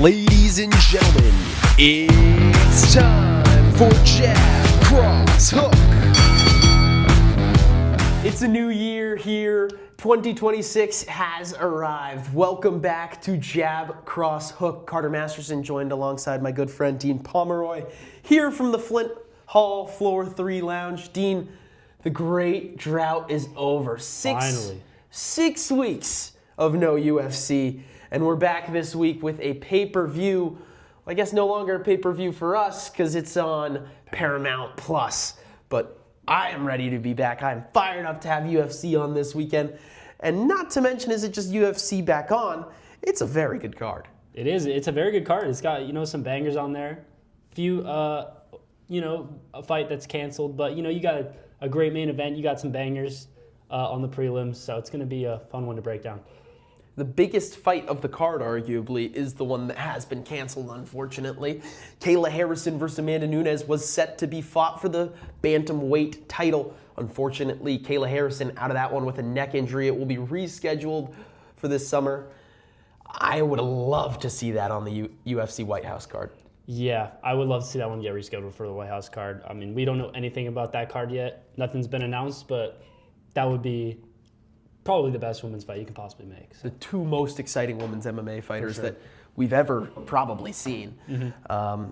Ladies and gentlemen, it's time for Jab, Cross, Hook. It's a new year here. 2026 has arrived. Welcome back to Jab, Cross, Hook. Carter Masterson joined alongside my good friend Dean Pomeroy here from the Flint Hall Floor 3 Lounge. Dean, the great drought is over. Finally. 6 weeks of no UFC. And we're back this week with a pay-per-view. I guess no longer a pay-per-view for us because it's on Paramount Plus. But I am ready to be back. I'm fired up to have UFC on this weekend. And not to mention, is it just UFC back on? It's a very good card. It is. It's a very good card. It's got, some bangers on there. Few, a fight that's canceled. But, you got a great main event. You got some bangers on the prelims. So it's going to be a fun one to break down. The biggest fight of the card, arguably, is the one that has been canceled, unfortunately. Kayla Harrison versus Amanda Nunes was set to be fought for the bantamweight title. Unfortunately, Kayla Harrison out of that one with a neck injury. It will be rescheduled for this summer. I would love to see that on the UFC White House card. Yeah, I would love to see that one get rescheduled for the White House card. I mean, we don't know anything about that card yet. Nothing's been announced, but that would be probably the best women's fight you can possibly make. So. The two most exciting women's MMA fighters that we've ever probably seen. Mm-hmm.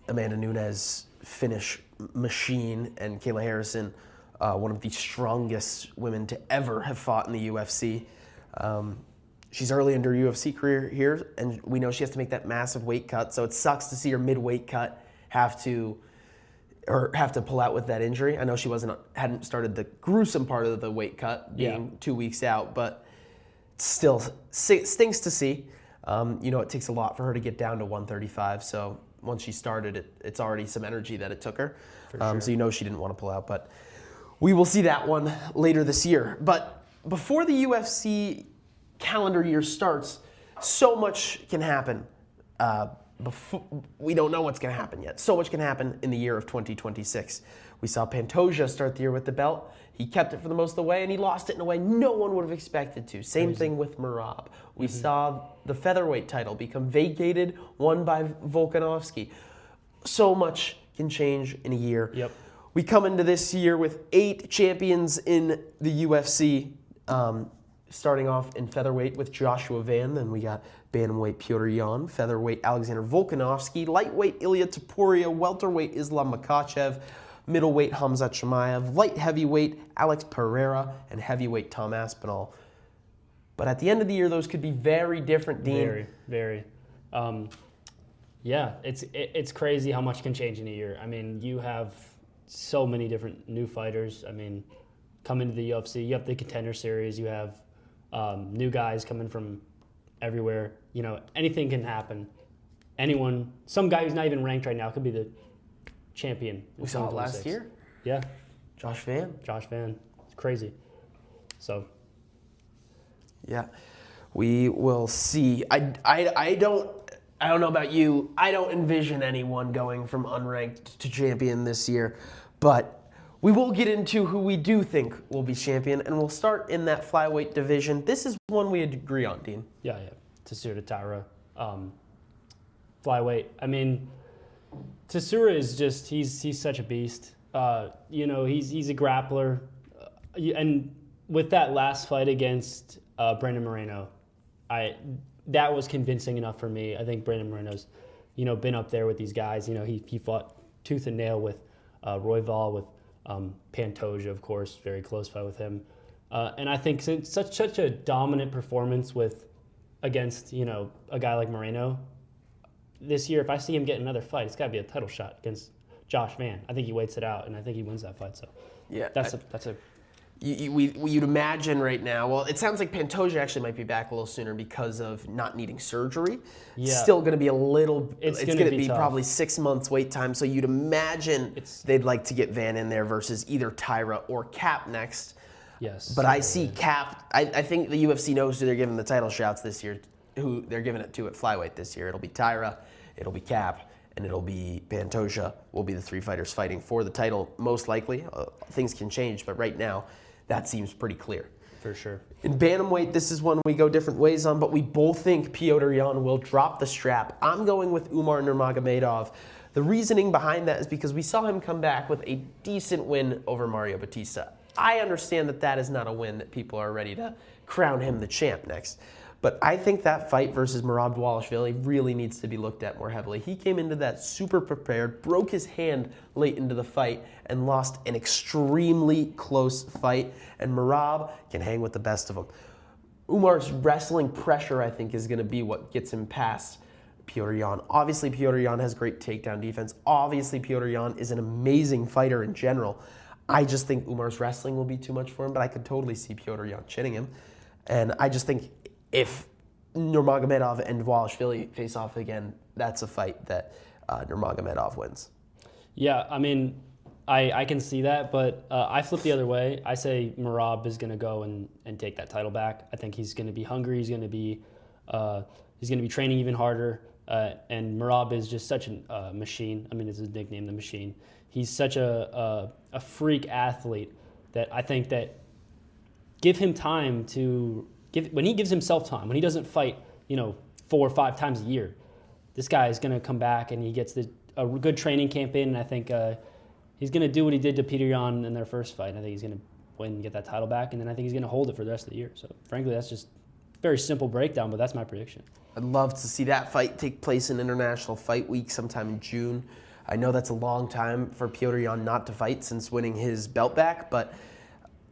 Amanda Nunes, finish machine, and Kayla Harrison, one of the strongest women to ever have fought in the UFC. She's early in her UFC career here, and we know she has to make that massive weight cut, so it sucks to see her mid-weight cut have to pull out with that injury. I know she hadn't started the gruesome part of the weight cut, being 2 weeks out, but still stings to see. It takes a lot for her to get down to 135, so once she started, it's already some energy that it took her. Sure. So she didn't want to pull out, but we will see that one later this year. But before the UFC calendar year starts, so much can happen. We don't know what's going to happen yet. So much can happen in the year of 2026. We saw Pantoja start the year with the belt. He kept it for the most of the way, and he lost it in a way no one would have expected to. Same thing with Merab. We saw the featherweight title become vacated, won by Volkanovski. So much can change in a year. Yep. We come into this year with 8 champions in the UFC. Starting off in featherweight with Joshua Van, then we got bantamweight Petr Yan, featherweight Alexander Volkanovski, lightweight Ilya Topuria, welterweight Islam Makhachev, middleweight Hamzat Chimaev, light heavyweight Alex Pereira, and heavyweight Tom Aspinall. But at the end of the year, those could be very different, Dean. Very, very. It's crazy how much can change in a year. I mean, you have so many different new fighters. I mean, come into the UFC, you have the Contender Series, you have new guys coming from everywhere. Anything can happen. Some guy who's not even ranked right now could be the champion. We saw it last year. Yeah. Josh Van. It's crazy. So. Yeah, we will see. I don't know about you. I don't envision anyone going from unranked to champion this year, but we will get into who we do think will be champion, and we'll start in that flyweight division. This is one we agree on, Dean. Yeah. Tatsuro Taira. Flyweight. I mean, Tatsuro is just, he's such a beast. He's a grappler. And with that last fight against Brandon Moreno, that was convincing enough for me. I think Brandon Moreno's, been up there with these guys. He fought tooth and nail with Royval, with Pantoja, of course, very close fight with him. And I think since such a dominant performance against a guy like Moreno, this year, if I see him get another fight, it's got to be a title shot against Josh Van. I think he waits it out, and I think he wins that fight. So yeah, You'd imagine right now. Well, it sounds like Pantoja actually might be back a little sooner because of not needing surgery. Yeah. Still going to be a little. It's going to be tough. Probably 6 months wait time. So you'd imagine they'd like to get Van in there versus either Taira or Cap next. Yes. But I see Cap. I think the UFC knows who they're giving the title shots this year. Who they're giving it to at flyweight this year. It'll be Taira, it'll be Cap, and it'll be Pantoja. Will be the 3 fighters fighting for the title most likely. Things can change, but right now that seems pretty clear. For sure. In bantamweight, this is one we go different ways on, but we both think Petr Yan will drop the strap. I'm going with Umar Nurmagomedov. The reasoning behind that is because we saw him come back with a decent win over Mario Batista. I understand that that is not a win that people are ready to crown him the champ next. But I think that fight versus Merab Dvalishvili really needs to be looked at more heavily. He came into that super prepared, broke his hand late into the fight, and lost an extremely close fight. And Merab can hang with the best of them. Umar's wrestling pressure, I think, is going to be what gets him past Petr Yan. Obviously, Petr Yan has great takedown defense. Obviously, Petr Yan is an amazing fighter in general. I just think Umar's wrestling will be too much for him, but I could totally see Petr Yan chinning him. And I just think if Nurmagomedov and Dvalishvili face off again, that's a fight that Nurmagomedov wins. Yeah, I mean, I can see that, but I flip the other way. I say Merab is going to go and take that title back. I think he's going to be hungry. He's going to be training even harder. And Merab is just such a machine. I mean, it's his nickname, the Machine. He's such a freak athlete that I think that give him time to when he gives himself time, when he doesn't fight, 4 or 5 times a year, this guy is going to come back and he gets a good training camp in. And I think he's going to do what he did to Petr Yan in their first fight. I think he's going to win and get that title back, and then I think he's going to hold it for the rest of the year. So, frankly, that's just a very simple breakdown, but that's my prediction. I'd love to see that fight take place in International Fight Week sometime in June. I know that's a long time for Petr Yan not to fight since winning his belt back, but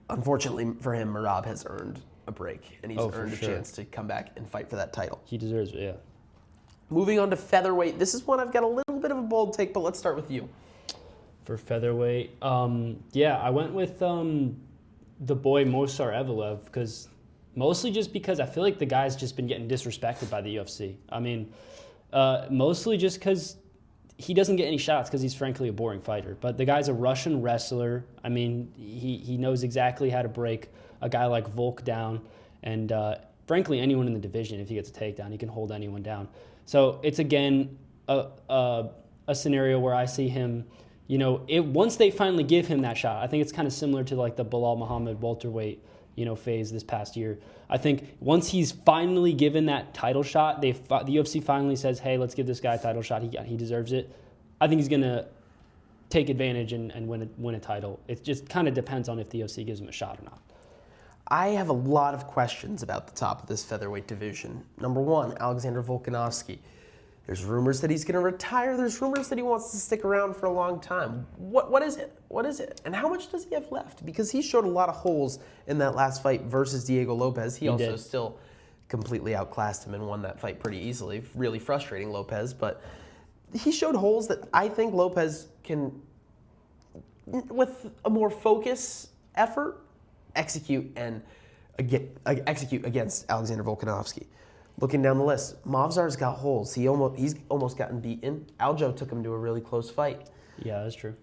unfortunately for him, Merab has earned a break, and he's earned a chance to come back and fight for that title. He deserves it, yeah. Moving on to featherweight. This is one I've got a little bit of a bold take, but let's start with you. For featherweight, I went with the boy Mosar Evelev, mostly just because I feel like the guy's just been getting disrespected by the UFC. I mean, mostly just because he doesn't get any shots because he's frankly a boring fighter. But the guy's a Russian wrestler. I mean, he knows exactly how to break a guy like Volk down. And frankly, anyone in the division, if he gets a takedown, he can hold anyone down. So it's, again, a scenario where I see him, once they finally give him that shot, I think it's kind of similar to like the Bilal Muhammad welterweight phase this past year. I think once he's finally given that title shot, the UFC finally says, hey, let's give this guy a title shot. He deserves it. I think he's going to take advantage and win a title. It just kind of depends on if the UFC gives him a shot or not. I have a lot of questions about the top of this featherweight division. Number one, Alexander Volkanovski. There's rumors that he's going to retire. There's rumors that he wants to stick around for a long time. What is it? What is it? And how much does he have left? Because he showed a lot of holes in that last fight versus Diego Lopez. He also still completely outclassed him and won that fight pretty easily. Really frustrating Lopez, but he showed holes that I think Lopez can, with a more focused effort, execute against Alexander Volkanovski. Looking down the list, Movsar's got holes. He's almost gotten beaten. Aljo took him to a really close fight. Yeah, that's true.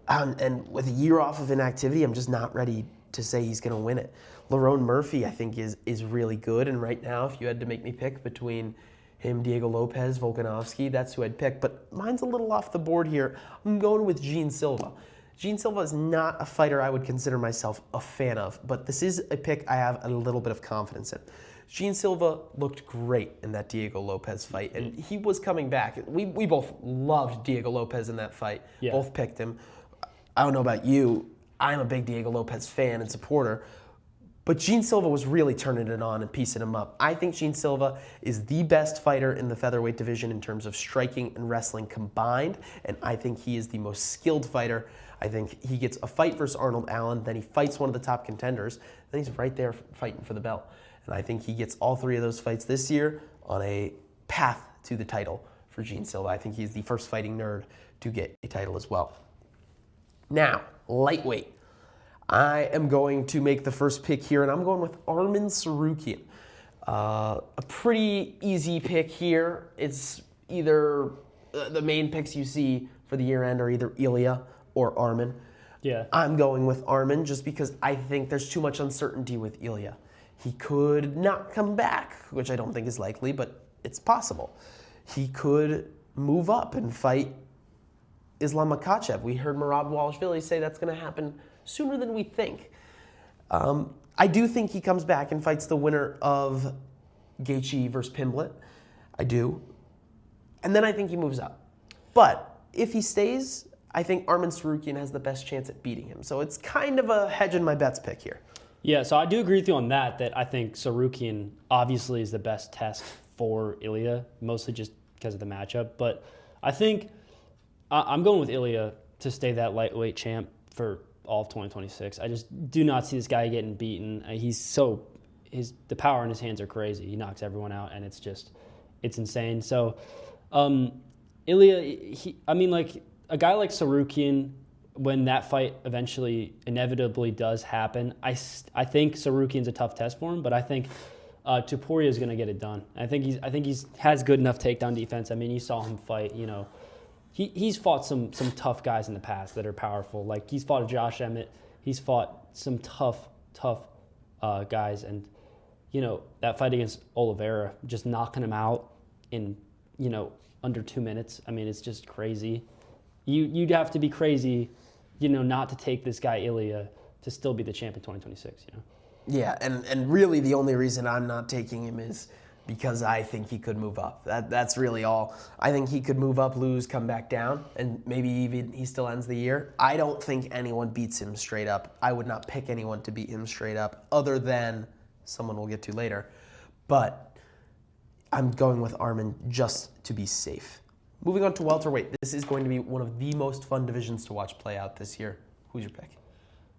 And with a year off of inactivity, I'm just not ready to say he's going to win it. Lerone Murphy, I think, is really good. And right now, if you had to make me pick between him, Diego Lopez, Volkanovski, that's who I'd pick. But mine's a little off the board here. I'm going with Gene Silva. Gene Silva is not a fighter I would consider myself a fan of, but this is a pick I have a little bit of confidence in. Gene Silva looked great in that Diego Lopez fight, and he was coming back. We both loved Diego Lopez in that fight. Yeah. Both picked him. I don't know about you. I'm a big Diego Lopez fan and supporter, but Gene Silva was really turning it on and piecing him up. I think Gene Silva is the best fighter in the featherweight division in terms of striking and wrestling combined, and I think he is the most skilled fighter. I think he gets a fight versus Arnold Allen, then he fights one of the top contenders, then he's right there fighting for the belt. And I think he gets all 3 of those fights this year on a path to the title for Gene Silva. I think he's the first fighting nerd to get a title as well. Now, lightweight. I am going to make the first pick here, and I'm going with Arman Tsarukyan. A pretty easy pick here. It's either the main picks you see for the year end are either Ilya or Arman. Yeah. I'm going with Arman just because I think there's too much uncertainty with Ilya. He could not come back, which I don't think is likely, but it's possible. He could move up and fight Islam Makhachev. We heard Merab Dvalishvili say that's going to happen sooner than we think. I do think he comes back and fights the winner of Gaethje versus Pimblett. I do. And then I think he moves up. But if he stays, I think Arman Tsarukyan has the best chance at beating him. So it's kind of a hedge in my bets pick here. Yeah, so I do agree with you on that I think Tsarukyan obviously is the best test for Ilya, mostly just because of the matchup. But I think I'm going with Ilya to stay that lightweight champ for all of 2026. I just do not see this guy getting beaten. The power in his hands are crazy. He knocks everyone out, and it's insane. So, Ilya, a guy like Tsarukyan, when that fight eventually inevitably does happen, I think Sarukyan's a tough test for him, but I think Topuria is going to get it done. I think he has good enough takedown defense. I mean, you saw him fight. He's fought some tough guys in the past that are powerful. Like he's fought Josh Emmett. He's fought some tough guys, and that fight against Oliveira, just knocking him out in under 2 minutes. I mean, it's just crazy. You'd have to be crazy, not to take this guy Ilya to still be the champ in 2026. Yeah, and really the only reason I'm not taking him is because I think he could move up. That's really all. I think he could move up, lose, come back down, and maybe even he still ends the year. I don't think anyone beats him straight up. I would not pick anyone to beat him straight up other than someone we'll get to later. But I'm going with Arman just to be safe. Moving on to welterweight. This is going to be one of the most fun divisions to watch play out this year. Who's your pick?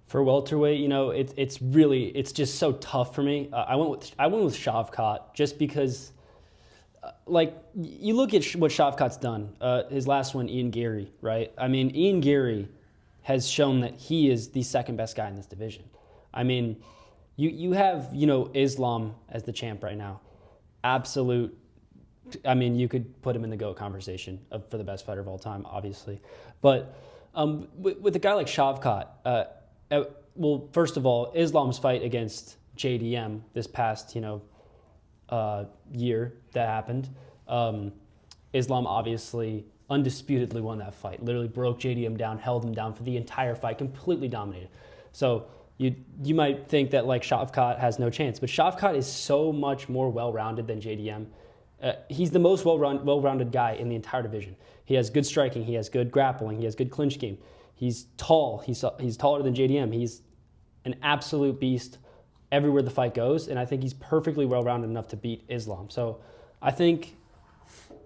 For welterweight, it's just so tough for me. I went with Shavkat just because, you look at what Shavkat's done. His last one, Ian Gary, right? I mean, Ian Gary has shown that he is the second best guy in this division. I mean, you have Islam as the champ right now, absolute. I mean, you could put him in the GOAT conversation for the best fighter of all time, obviously, but with a guy like Shavkat. Well, first of all, Islam's fight against JDM this past, year that happened, Islam obviously undisputedly won that fight. Literally broke JDM down, held him down for the entire fight, completely dominated. So you might think that Shavkat has no chance, but Shavkat is so much more well-rounded than JDM. He's the most well-rounded guy in the entire division. He has good striking, he has good grappling, he has good clinch game. He's tall. He's taller than JDM. He's an absolute beast everywhere the fight goes, and I think he's perfectly well-rounded enough to beat Islam. So I think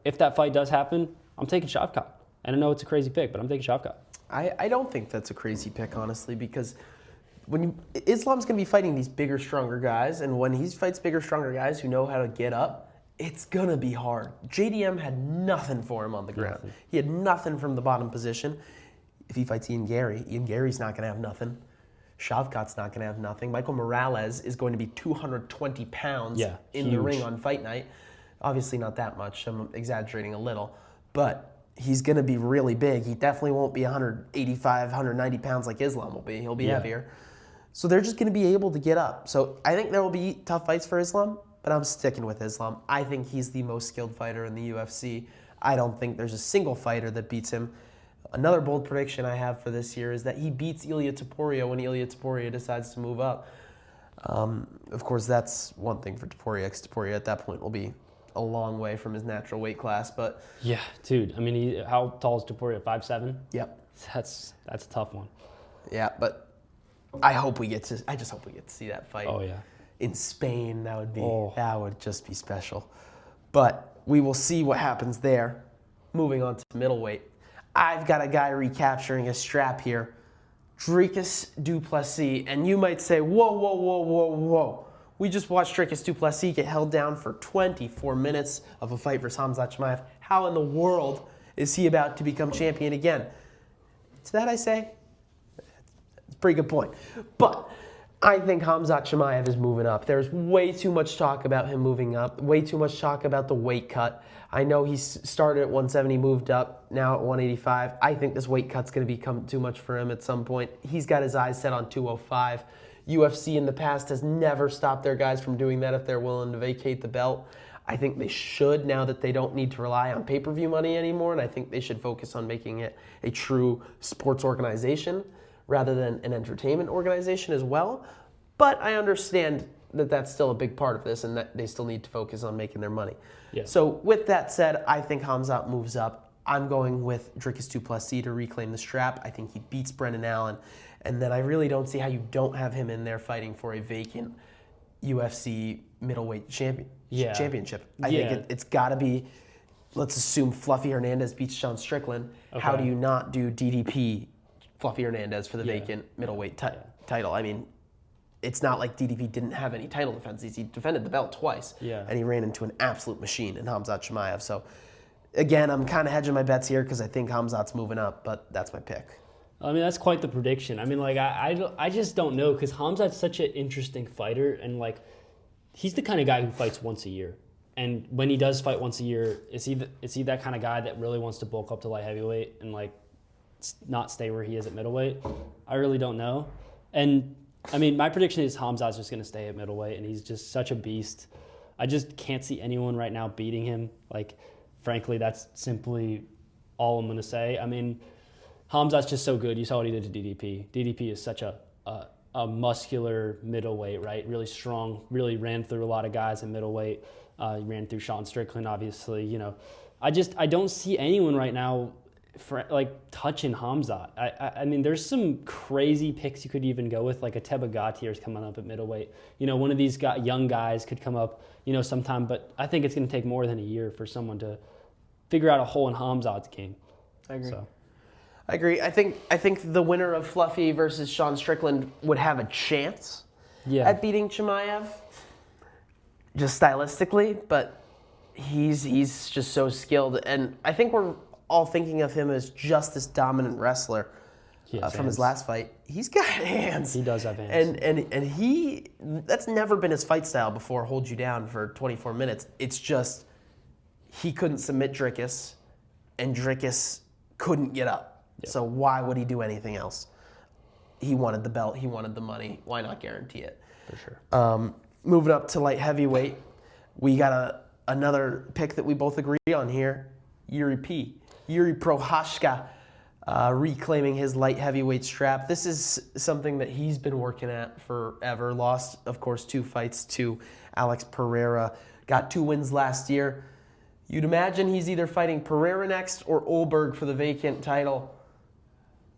if that fight does happen, I'm taking Shavkat. And I know it's a crazy pick, but I'm taking Shavkat. I don't think that's a crazy pick, honestly, because Islam's going to be fighting these bigger, stronger guys, and when he fights bigger, stronger guys who know how to get up, it's going to be hard. JDM had nothing for him on the ground. Nothing. He had nothing from the bottom position. If he fights Ian Gary's not going to have nothing. Shavkat's not going to have nothing. Michael Morales is going to be 220 pounds in huge. the ring on fight night. Obviously not that much. I'm exaggerating a little. But he's going to be really big. He definitely won't be 185, 190 pounds like Islam will be. He'll be heavier. So they're just going to be able to get up. So I think there will be tough fights for Islam, but I'm sticking with Islam. I think he's the most skilled fighter in the UFC. I don't think there's a single fighter that beats him. Another bold prediction I have for this year is that he beats Ilia Topuria when Ilia Topuria decides to move up. Of course, that's one thing for Topuria, because Topuria at that point will be a long way from his natural weight class. But yeah, dude. I mean, how tall is Topuria? 5'7"? Yep. That's a tough one. Yeah, but I just hope we get to see that fight. Oh yeah. In Spain, that would just be special. But we will see what happens there. Moving on to middleweight. I've got a guy recapturing a strap here, Dricus du Plessis, and you might say, whoa. We just watched Dricus du Plessis get held down for 24 minutes of a fight versus Khamzat Chimaev. How in the world is he about to become champion again? To that I say, it's a pretty good point. But I think Khamzat Chimaev is moving up. There's way too much talk about him moving up, way too much talk about the weight cut. I know he started at 170, moved up, now at 185. I think this weight cut's going to become too much for him at some point. He's got his eyes set on 205. UFC in the past has never stopped their guys from doing that if they're willing to vacate the belt. I think they should now that they don't need to rely on pay-per-view money anymore, and I think they should focus on making it a true sports organization rather than an entertainment organization as well. But I understand that that's still a big part of this and that they still need to focus on making their money. Yeah. So with that said, I think Khamzat moves up. I'm going with Dricus du Plessis to reclaim the strap. I think he beats Brendan Allen. And then I really don't see how you don't have him in there fighting for a vacant UFC middleweight championship. I think it's got to be, let's assume Fluffy Hernandez beats Sean Strickland. Okay. How do you not do DDP Fluffy Hernandez for the vacant middleweight title? I mean, it's not like DDP didn't have any title defenses. He defended the belt twice, and he ran into an absolute machine in Khamzat Chimaev. So, again, I'm kind of hedging my bets here because I think Khamzat's moving up, but that's my pick. I mean, that's quite the prediction. I mean, like, I just don't know because Khamzat's such an interesting fighter, and, like, he's the kind of guy who fights once a year. And when he does fight once a year, is he that kind of guy that really wants to bulk up to light heavyweight and, like, not stay where he is at middleweight? I really don't know. And I mean, my prediction is Khamzat's just going to stay at middleweight, and he's just such a beast. I just can't see anyone right now beating him. Like, frankly, that's simply all I'm going to say. I mean, Khamzat's just so good. You saw what he did to DDP. DDP is such a muscular middleweight, right? Really strong, really ran through a lot of guys in middleweight. He ran through Sean Strickland, obviously. You know, I don't see anyone right now touching Khamzat. I mean, there's some crazy picks you could even go with, like a Teba Gautier's coming up at middleweight. You know, one of these young guys could come up, you know, sometime, but I think it's going to take more than a year for someone to figure out a hole in Khamzat's game. I agree. So. I agree. I think the winner of Fluffy versus Sean Strickland would have a chance at beating Chimaev, just stylistically, but he's just so skilled, and I think we're all thinking of him as just this dominant wrestler from his last fight. He's got hands. He does have hands. And that's never been his fight style before, hold you down for 24 minutes. It's just he couldn't submit Dricus, and Dricus couldn't get up. Yep. So why would he do anything else? He wanted the belt. He wanted the money. Why not guarantee it? For sure. Moving up to light heavyweight, we got another pick that we both agree on here, Yuri Prochazka, reclaiming his light heavyweight strap. This is something that he's been working at forever. Lost, of course, 2 fights to Alex Pereira. Got 2 wins last year. You'd imagine he's either fighting Pereira next or Olberg for the vacant title.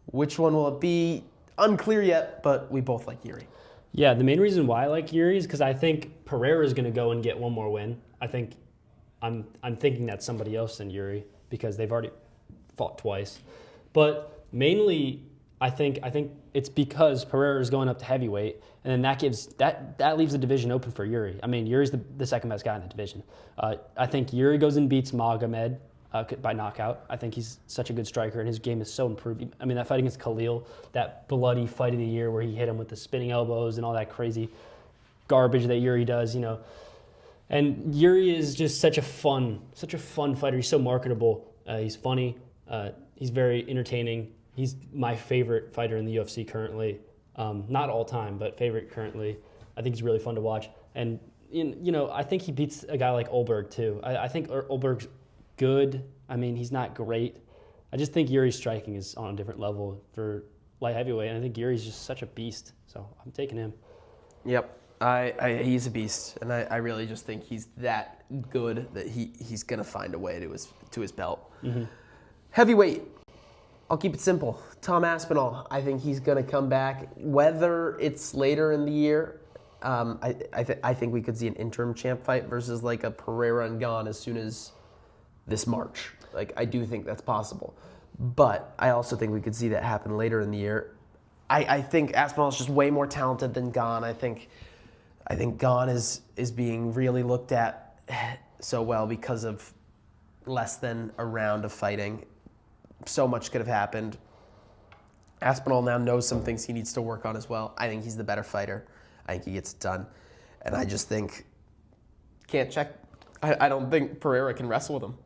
Which one will it be? Unclear yet, but we both like Yuri. Yeah, the main reason why I like Yuri is because I think Pereira is going to go and get one more win. I'm thinking that's somebody else than Yuri because they've already fought twice. But mainly, I think it's because Pereira is going up to heavyweight, and then that leaves the division open for Yuri. I mean, Yuri's the second best guy in the division. I think Yuri goes and beats Magomed by knockout. I think he's such a good striker, and his game is so improved. I mean, that fight against Khalil, that bloody fight of the year where he hit him with the spinning elbows and all that crazy garbage that Yuri does, you know. And Yuri is just such a fun fighter. He's so marketable. He's funny. He's very entertaining. He's my favorite fighter in the UFC currently. Not all time, but favorite currently. I think he's really fun to watch. And, you know, I think he beats a guy like Olberg, too. I think Olberg's good. I mean, he's not great. I just think Yuri's striking is on a different level for light heavyweight, and I think Yuri's just such a beast. So I'm taking him. Yep. He's a beast, and I really just think he's that good that he's going to find a way to his belt. Mm-hmm. Heavyweight. I'll keep it simple. Tom Aspinall, I think he's going to come back. Whether it's later in the year, I think we could see an interim champ fight versus like a Pereira and Gane as soon as this March. Like, I do think that's possible. But I also think we could see that happen later in the year. I think Aspinall is just way more talented than Gane. I think Gane is being really looked at so well because of less than a round of fighting. So much could have happened. Aspinall now knows some things he needs to work on as well. I think he's the better fighter. I think he gets it done. And I just think, can't check. I don't think Pereira can wrestle with him.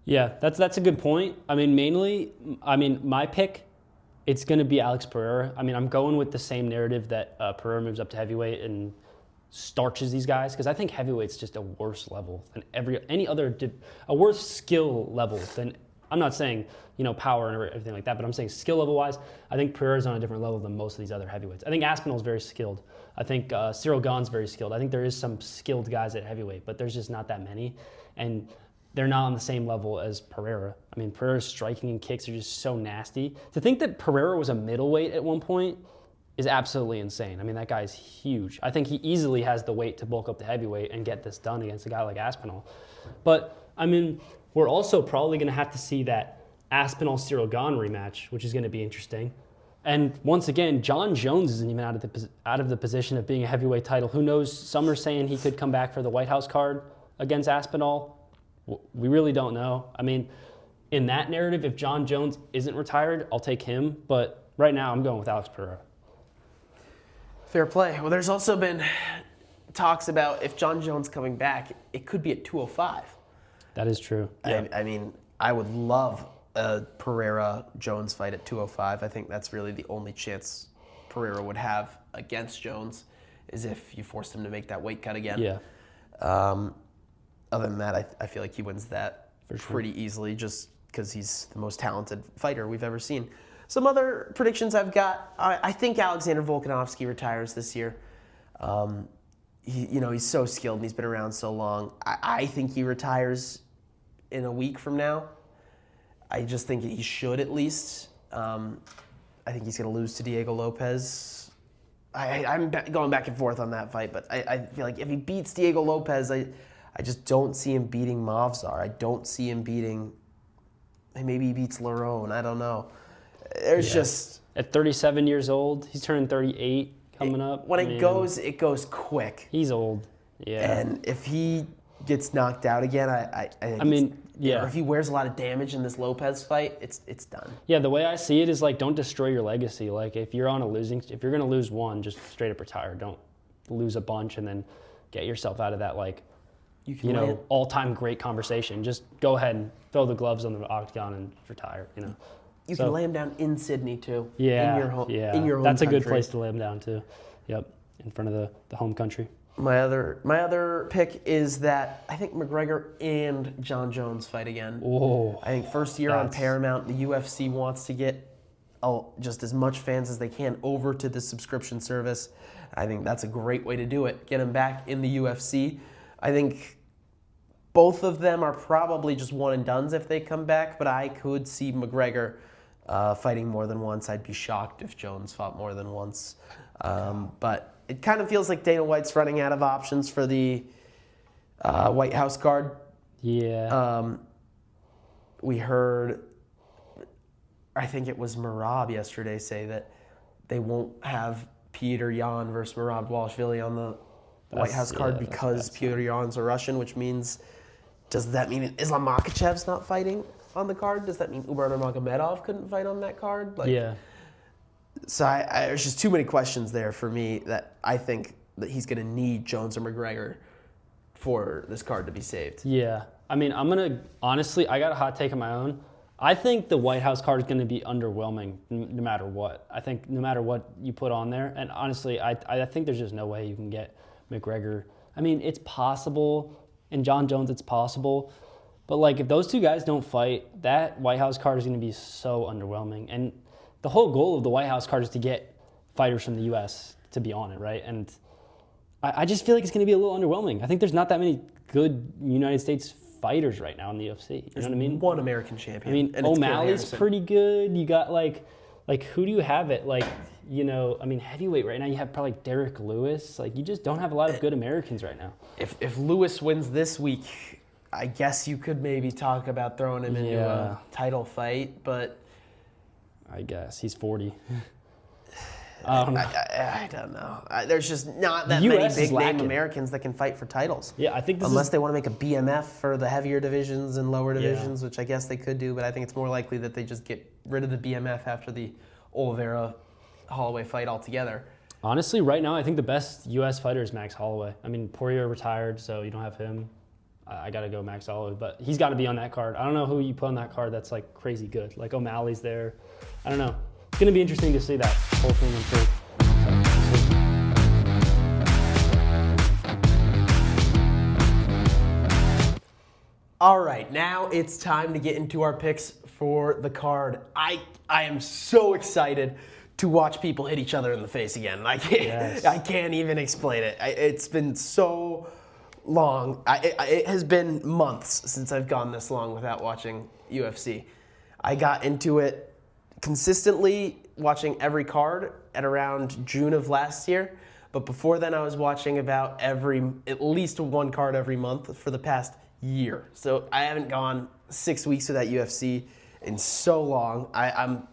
Yeah, that's a good point. I mean, my pick, it's going to be Alex Pereira. I mean, I'm going with the same narrative that Pereira moves up to heavyweight and starches these guys, because I think heavyweight's just a worse level than a worse skill level than I'm not saying, power and everything like that, but I'm saying skill level wise, I think Pereira's on a different level than most of these other heavyweights. I think Aspinall's very skilled. I think Cyril Gane's very skilled. I think there is some skilled guys at heavyweight, but there's just not that many. And they're not on the same level as Pereira. I mean, Pereira's striking and kicks are just so nasty. To think that Pereira was a middleweight at one point is absolutely insane. I mean, that guy's huge. I think he easily has the weight to bulk up the heavyweight and get this done against a guy like Aspinall. But, I mean, we're also probably going to have to see that Aspinall-Cyril Gane rematch, which is going to be interesting. And once again, John Jones isn't even out of the position of being a heavyweight title. Who knows? Some are saying he could come back for the White House card against Aspinall. We really don't know. I mean, in that narrative, if John Jones isn't retired, I'll take him. But right now, I'm going with Alex Pereira. Fair play. Well, there's also been talks about if John Jones coming back, it could be at 205. That is true. Yeah. I mean, I would love a Pereira-Jones fight at 205. I think that's really the only chance Pereira would have against Jones is if you forced him to make that weight cut again. Yeah. Other than that, I feel like he wins that pretty easily just because he's the most talented fighter we've ever seen. Some other predictions I've got, I think Alexander Volkanovski retires this year. He's so skilled and he's been around so long. I think he retires in a week from now. I just think he should at least. I think he's going to lose to Diego Lopez. I'm going back and forth on that fight, but I feel like if he beats Diego Lopez, I just don't see him beating Movsar. I don't see him beating. Maybe he beats Lerone. I don't know. There's just at 37 years old, he's turning 38 coming up. When it goes quick. He's old. Yeah. And if he gets knocked out again, I think or if he wears a lot of damage in this Lopez fight, it's done. Yeah, the way I see it is like, don't destroy your legacy. Like if you're if you're gonna lose one, just straight up retire. Don't lose a bunch and then get yourself out of that all-time great conversation. Just go ahead and throw the gloves on the octagon and retire. You can lay him down in Sydney too. Yeah, in your home. Yeah, in your home that's country. a good place to lay him down too. Yep, in front of the home country. My other pick is that I think McGregor and John Jones fight again. Oh, I think first year on Paramount, the UFC wants to get just as much fans as they can over to the subscription service. I think that's a great way to do it. Get them back in the UFC. I think both of them are probably just one and dones if they come back, but I could see McGregor fighting more than once. I'd be shocked if Jones fought more than once. But it kind of feels like Dana White's running out of options for the White House card. Yeah. We heard, I think it was Merab yesterday, say that they won't have Peter Yan versus Merab Dvalishvili on the White House card because Peter Yan's a Russian, which means, does that mean Islam Makhachev's not fighting on the card? Does that mean Umar Nurmagomedov couldn't fight on that card? So there's just too many questions there for me that I think that he's going to need Jones or McGregor for this card to be saved. Yeah. I mean, honestly, I got a hot take of my own. I think the White House card is going to be underwhelming no matter what. I think no matter what you put on there. And honestly, I think there's just no way you can get McGregor. I mean, it's possible. And John Jones, it's possible. But if those two guys don't fight, that White House card is going to be so underwhelming. And the whole goal of the White House card is to get fighters from the U.S. to be on it, right? And I just feel like it's going to be a little underwhelming. I think there's not that many good United States fighters right now in the UFC. You know what I mean? One American champion. I mean, O'Malley's pretty good. You got who do you have at heavyweight right now? You have probably Derek Lewis. You just don't have a lot of good Americans right now. If Lewis wins this week, I guess you could maybe talk about throwing him into a title fight, but I guess he's 40. I don't know. There's just not that many big name Americans that can fight for titles. Yeah, I think unless they want to make a BMF for the heavier divisions and lower divisions, which I guess they could do, but I think it's more likely that they just get rid of the BMF after the Oliveira Holloway fight altogether. Honestly, right now I think the best U.S. fighter is Max Holloway. I mean, Poirier retired, so you don't have him. I got to go Max Holloway, but he's got to be on that card. I don't know who you put on that card that's crazy good. O'Malley's there. I don't know. It's going to be interesting to see that whole thing unfold. All right, now it's time to get into our picks for the card. I am so excited to watch people hit each other in the face again. I can't even explain it. It's been so long. It has been months since I've gone this long without watching UFC. I got into it consistently, watching every card at around June of last year. But before then, I was watching about at least one card every month for the past year. So I haven't gone 6 weeks without UFC in so long. I'm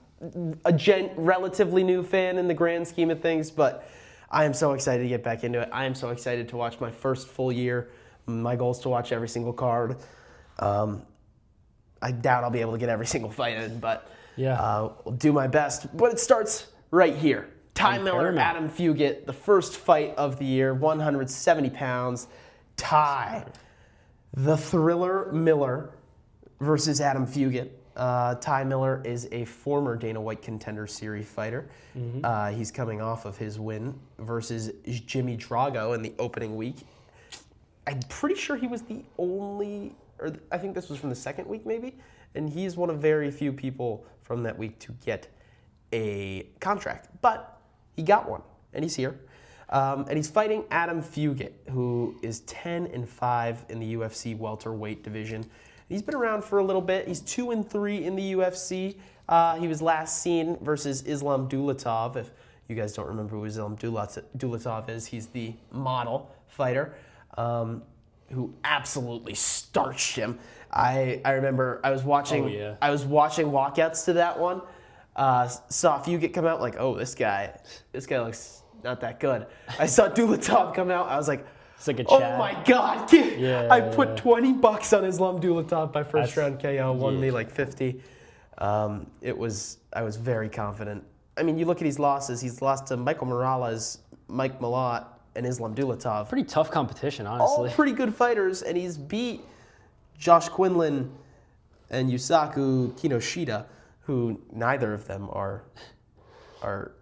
a relatively new fan in the grand scheme of things, but I am so excited to get back into it. I am so excited to watch my first full year. My goal is to watch every single card. I doubt I'll be able to get every single fight in, but I'll do my best. But it starts right here. Ty Miller, Adam Fugit, the first fight of the year, 170 pounds. Ty, the Thriller Miller versus Adam Fugit. Ty Miller is a former Dana White Contender Series fighter. He's coming off of his win versus Jimmy Drago in the opening week. I'm pretty sure he was the only, or I think this was from the second week maybe, and he's one of very few people from that week to get a contract. But he got one, and he's here. And he's fighting Adam Fugit, who is 10-5 in the UFC welterweight division. He's been around for a little bit. He's 2-3 in the UFC. He was last seen versus Islam Dulatov. If you guys don't remember who Islam Dulatov is, he's the model fighter who absolutely starched him. I remember I was watching walkouts to that one. Saw Fugit come out like, oh, this guy looks not that good. I saw Dulatov come out. I was like, it's like a oh chat. my God. I put $20 on Islam Dulatov by first round KO, won me like 50. I was very confident. I mean, you look at his losses. He's lost to Michael Morales, Mike Malott, and Islam Dulatov. Pretty tough competition, honestly. All pretty good fighters, and he's beat Josh Quinlan and Yusaku Kinoshita, who neither of them are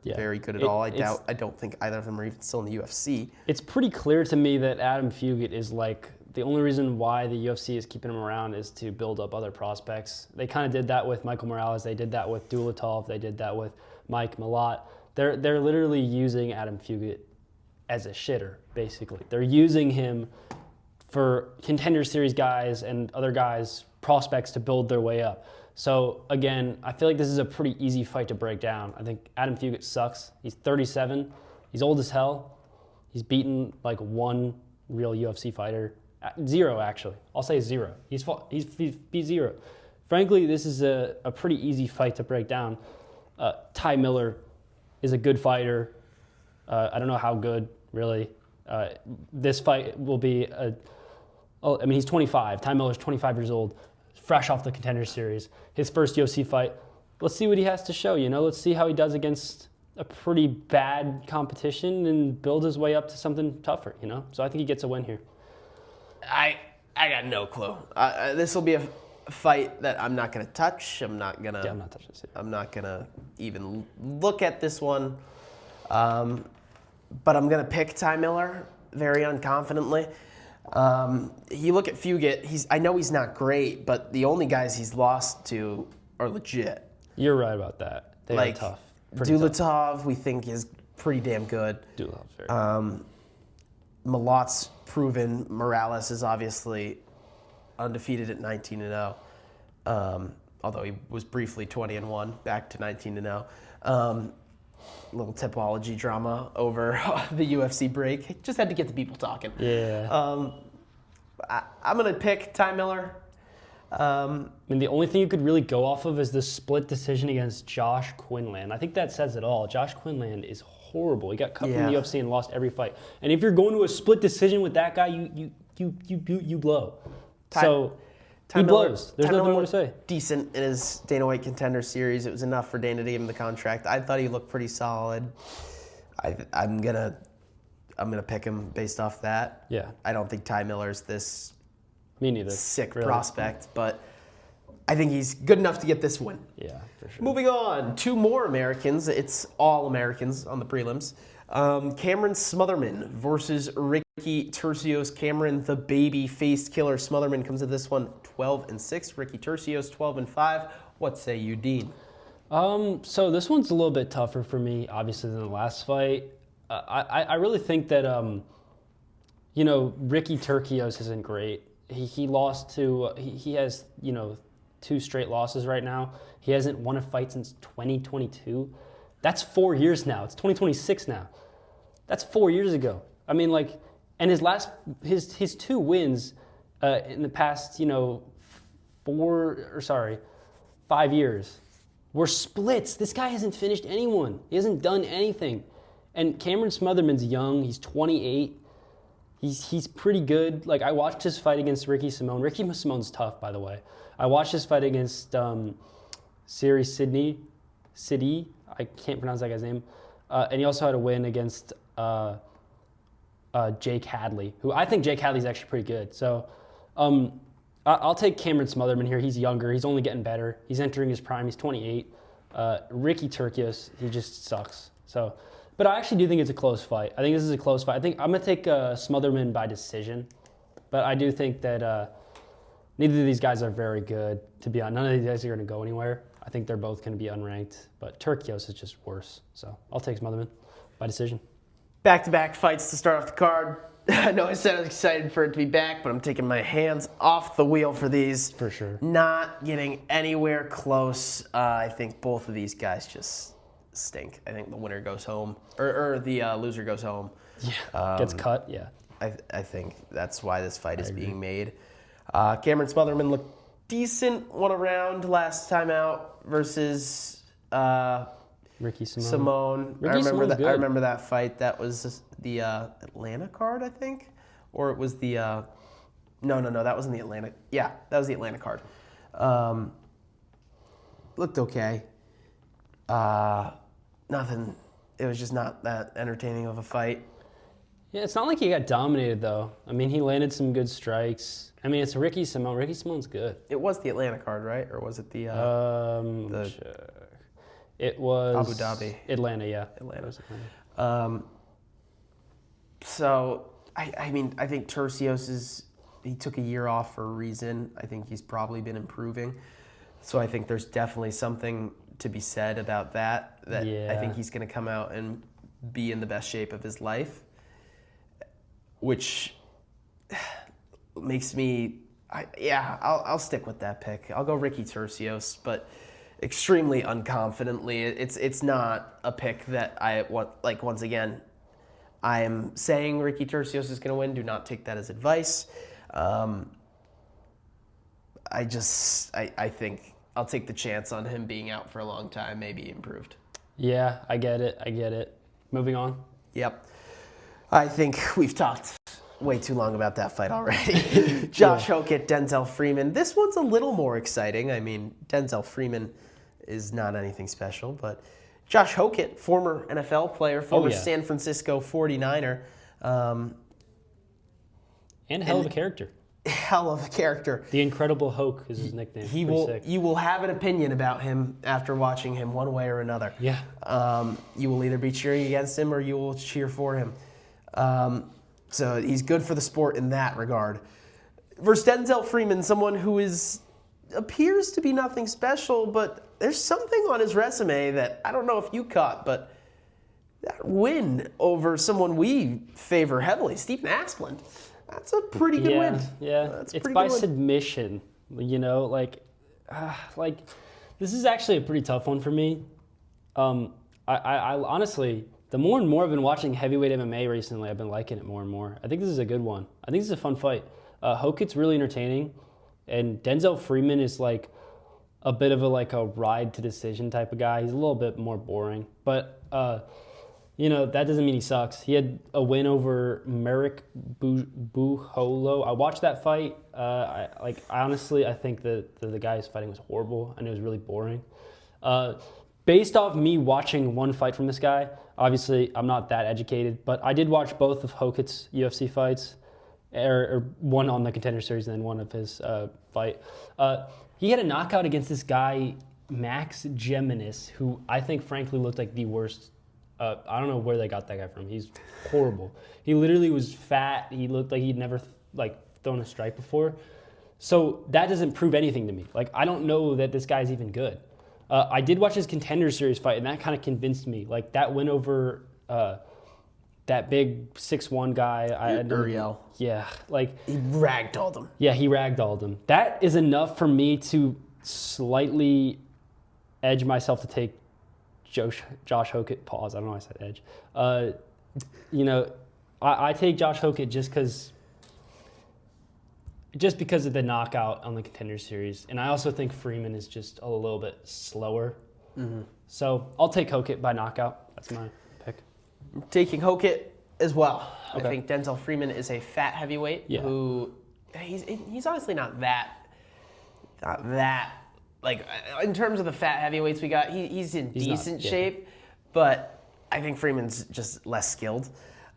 very good at all. I don't think either of them are even still in the UFC. It's pretty clear to me that Adam Fugit is like the only reason why the UFC is keeping him around is to build up other prospects. They kind of did that with Michael Morales. They did that with Dulatov. They did that with Mike Malott. They're literally using Adam Fugit as a shitter, basically. They're using him for Contender Series guys and other guys, prospects, to build their way up. So again, I feel like this is a pretty easy fight to break down. I think Adam Fugit sucks. He's 37. He's old as hell. He's beaten like one real UFC fighter. Zero, actually. I'll say zero. He's beat zero. Frankly, this is a pretty easy fight to break down. Ty Miller is a good fighter. I don't know how good, really. This fight will be he's 25. Ty Miller's 25 years old, fresh off the Contender Series. His first UFC fight. Let's see what he has to show, Let's see how he does against a pretty bad competition and build his way up to something tougher, So I think he gets a win here. I got no clue. This will be a fight that I'm not going to touch. I'm not touching this. I'm not going to even look at this one. But I'm going to pick Ty Miller very unconfidently. You look at Fugit, I know he's not great, but the only guys he's lost to are legit. You're right about that. They are tough. Dulatov, we think, is pretty damn good. Dulatov's very good. Malott's proven. Morales is obviously undefeated at 19-0. Although he was briefly 20-1, back to 19-0. Little typology drama over the UFC break. Just had to get the people talking. Yeah. I'm going to pick Ty Miller. The only thing you could really go off of is the split decision against Josh Quinlan. I think that says it all. Josh Quinlan is horrible. He got cut from the UFC and lost every fight. And if you're going to a split decision with that guy, you blow. He blows. There's nothing more to say. Decent in his Dana White Contender Series. It was enough for Dana to give him the contract. I thought he looked pretty solid. I'm gonna pick him based off that. Yeah. I don't think Ty Miller's this Me neither. sick prospect, but I think he's good enough to get this win. Yeah, for sure. Moving on, two more Americans. It's all Americans on the prelims. Cameron Smotherman versus Ricky Tercios. Cameron, the baby-faced killer. Smotherman comes to this one 12-6. Ricky Turcios 12-5. What say you, Dean? So this one's a little bit tougher for me, obviously, than the last fight. I really think that, Ricky Turcios isn't great. He lost to, he has, 2 straight losses right now. He hasn't won a fight since 2022. That's 4 years now. It's 2026 now. That's 4 years ago. I mean, and his 2 wins in the past, 5 years were splits. This guy hasn't finished anyone. He hasn't done anything. And Cameron Smotherman's young. He's 28. He's pretty good. I watched his fight against Ricky Simone. Ricky Simone's tough, by the way. I watched his fight against Siri Sidney. I can't pronounce that guy's name. And he also had a win against Jake Hadley, who I think Jake Hadley's actually pretty good. So I'll take Cameron Smotherman here. He's younger. He's only getting better. He's entering his prime. He's 28. Ricky Turcios, he just sucks. So, but I actually do think it's a close fight. I think this is a close fight. I think I'm going to take Smotherman by decision. But I do think that neither of these guys are very good, to be honest. None of these guys are going to go anywhere. I think they're both going to be unranked. But Turcios is just worse. So I'll take Smotherman by decision. Back-to-back fights to start off the card. I know I said I was excited for it to be back, but I'm taking my hands off the wheel for these. For sure. Not getting anywhere close. I think both of these guys just stink. I think the winner goes home, or the loser goes home. Yeah, gets cut, yeah. I think that's why this fight is being made. Cameron Smotherman looked decent one round last time out versus Ricky Simone. I remember that fight. That was the Atlanta card, I think, or it was the no, that wasn't the Atlanta. Yeah, that was the Atlanta card. Looked okay. Nothing. It was just not that entertaining of a fight. Yeah, it's not like he got dominated though. I mean, he landed some good strikes. I mean, it's Ricky Simone. Ricky Simone's good. It was the Atlanta card, right? Or was it the it was Abu Dhabi. Atlanta, yeah. Atlanta. So I mean, I think Turcios he took a year off for a reason. I think he's probably been improving. So I think there's definitely something to be said about that. I think he's going to come out and be in the best shape of his life, which makes me, I'll stick with that pick. I'll go Ricky Turcios, but extremely unconfidently. It's not a pick that I want. Once again, I am saying Ricky Turcios is going to win. Do not take that as advice. I think I'll take the chance on him being out for a long time, maybe improved. Yeah, I get it. Moving on. Yep. I think we've talked way too long about that fight already. Josh Hokett, Denzel Freeman. This one's a little more exciting. I mean, Denzel Freeman is not anything special, but Josh Hokett, former NFL player, former San Francisco 49er. And hell of a character. Hell of a character. The Incredible Hoke is his nickname. You will have an opinion about him after watching him one way or another. Yeah. You will either be cheering against him or you will cheer for him. So he's good for the sport in that regard. Versus Denzel Freeman, someone who appears to be nothing special, but there's something on his resume that I don't know if you caught, but that win over someone we favor heavily, Stephen Asplund. That's a pretty good win. Yeah, it's by submission. This is actually a pretty tough one for me. I honestly, the more and more I've been watching heavyweight MMA recently, I've been liking it more and more. I think this is a good one. I think this is a fun fight. Hokett's really entertaining, and Denzel Freeman is like a bit of a ride to decision type of guy. He's a little bit more boring, but that doesn't mean he sucks. He had a win over Merrick Buholo. I watched that fight. I think that the guy he's fighting was horrible, and it was really boring. Based off me watching one fight from this guy, obviously I'm not that educated, but I did watch both of Hokett's UFC fights, or one on the Contender Series and then one of his fight. He had a knockout against this guy, Max Geminis, who I think frankly looked like the worst. I don't know where they got that guy from. He's horrible. He literally was fat. He looked like he'd never thrown a strike before. So that doesn't prove anything to me. Like, I don't know that this guy's even good. I did watch his Contender Series fight, and that kind of convinced me. Like, that win over that big 6'1" guy. Uriel. Yeah. Like, He ragdolled him. yeah, he ragdolled him. That is enough for me to slightly edge myself to take Josh Hokett. Pause. I don't know why I said edge. I take Josh Hokett just because of the knockout on the Contender Series. And I also think Freeman is just a little bit slower. Mm-hmm. So I'll take Hokett by knockout. That's my pick. I'm taking Hokett as well. Okay. I think Denzel Freeman is a fat heavyweight who he's honestly not that like in terms of the fat heavyweights we got. He's in decent shape, but I think Freeman's just less skilled.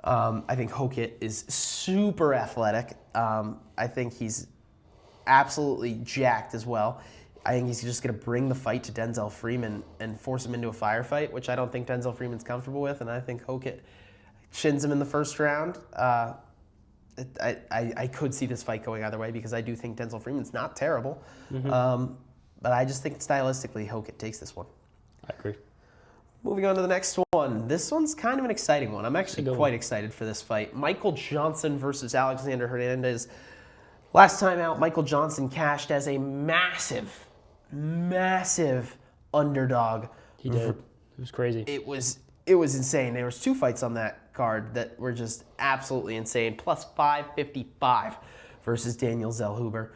I think Hokett is super athletic. I think he's absolutely jacked as well. I think he's just going to bring the fight to Denzel Freeman and force him into a firefight, which I don't think Denzel Freeman's comfortable with, and I think Hokett shins him in the first round. I could see this fight going either way because I do think Denzel Freeman's not terrible. Mm-hmm. But I just think stylistically Hokett takes this one. I agree. Moving on to the next one. This one's kind of an exciting one. I'm actually quite excited for this fight. Michael Johnson versus Alexander Hernandez. Last time out, Michael Johnson cashed as a massive underdog. He did. It was crazy. It was insane. There was 2 fights on that card that were just absolutely insane. Plus 555 versus Daniel Zellhuber.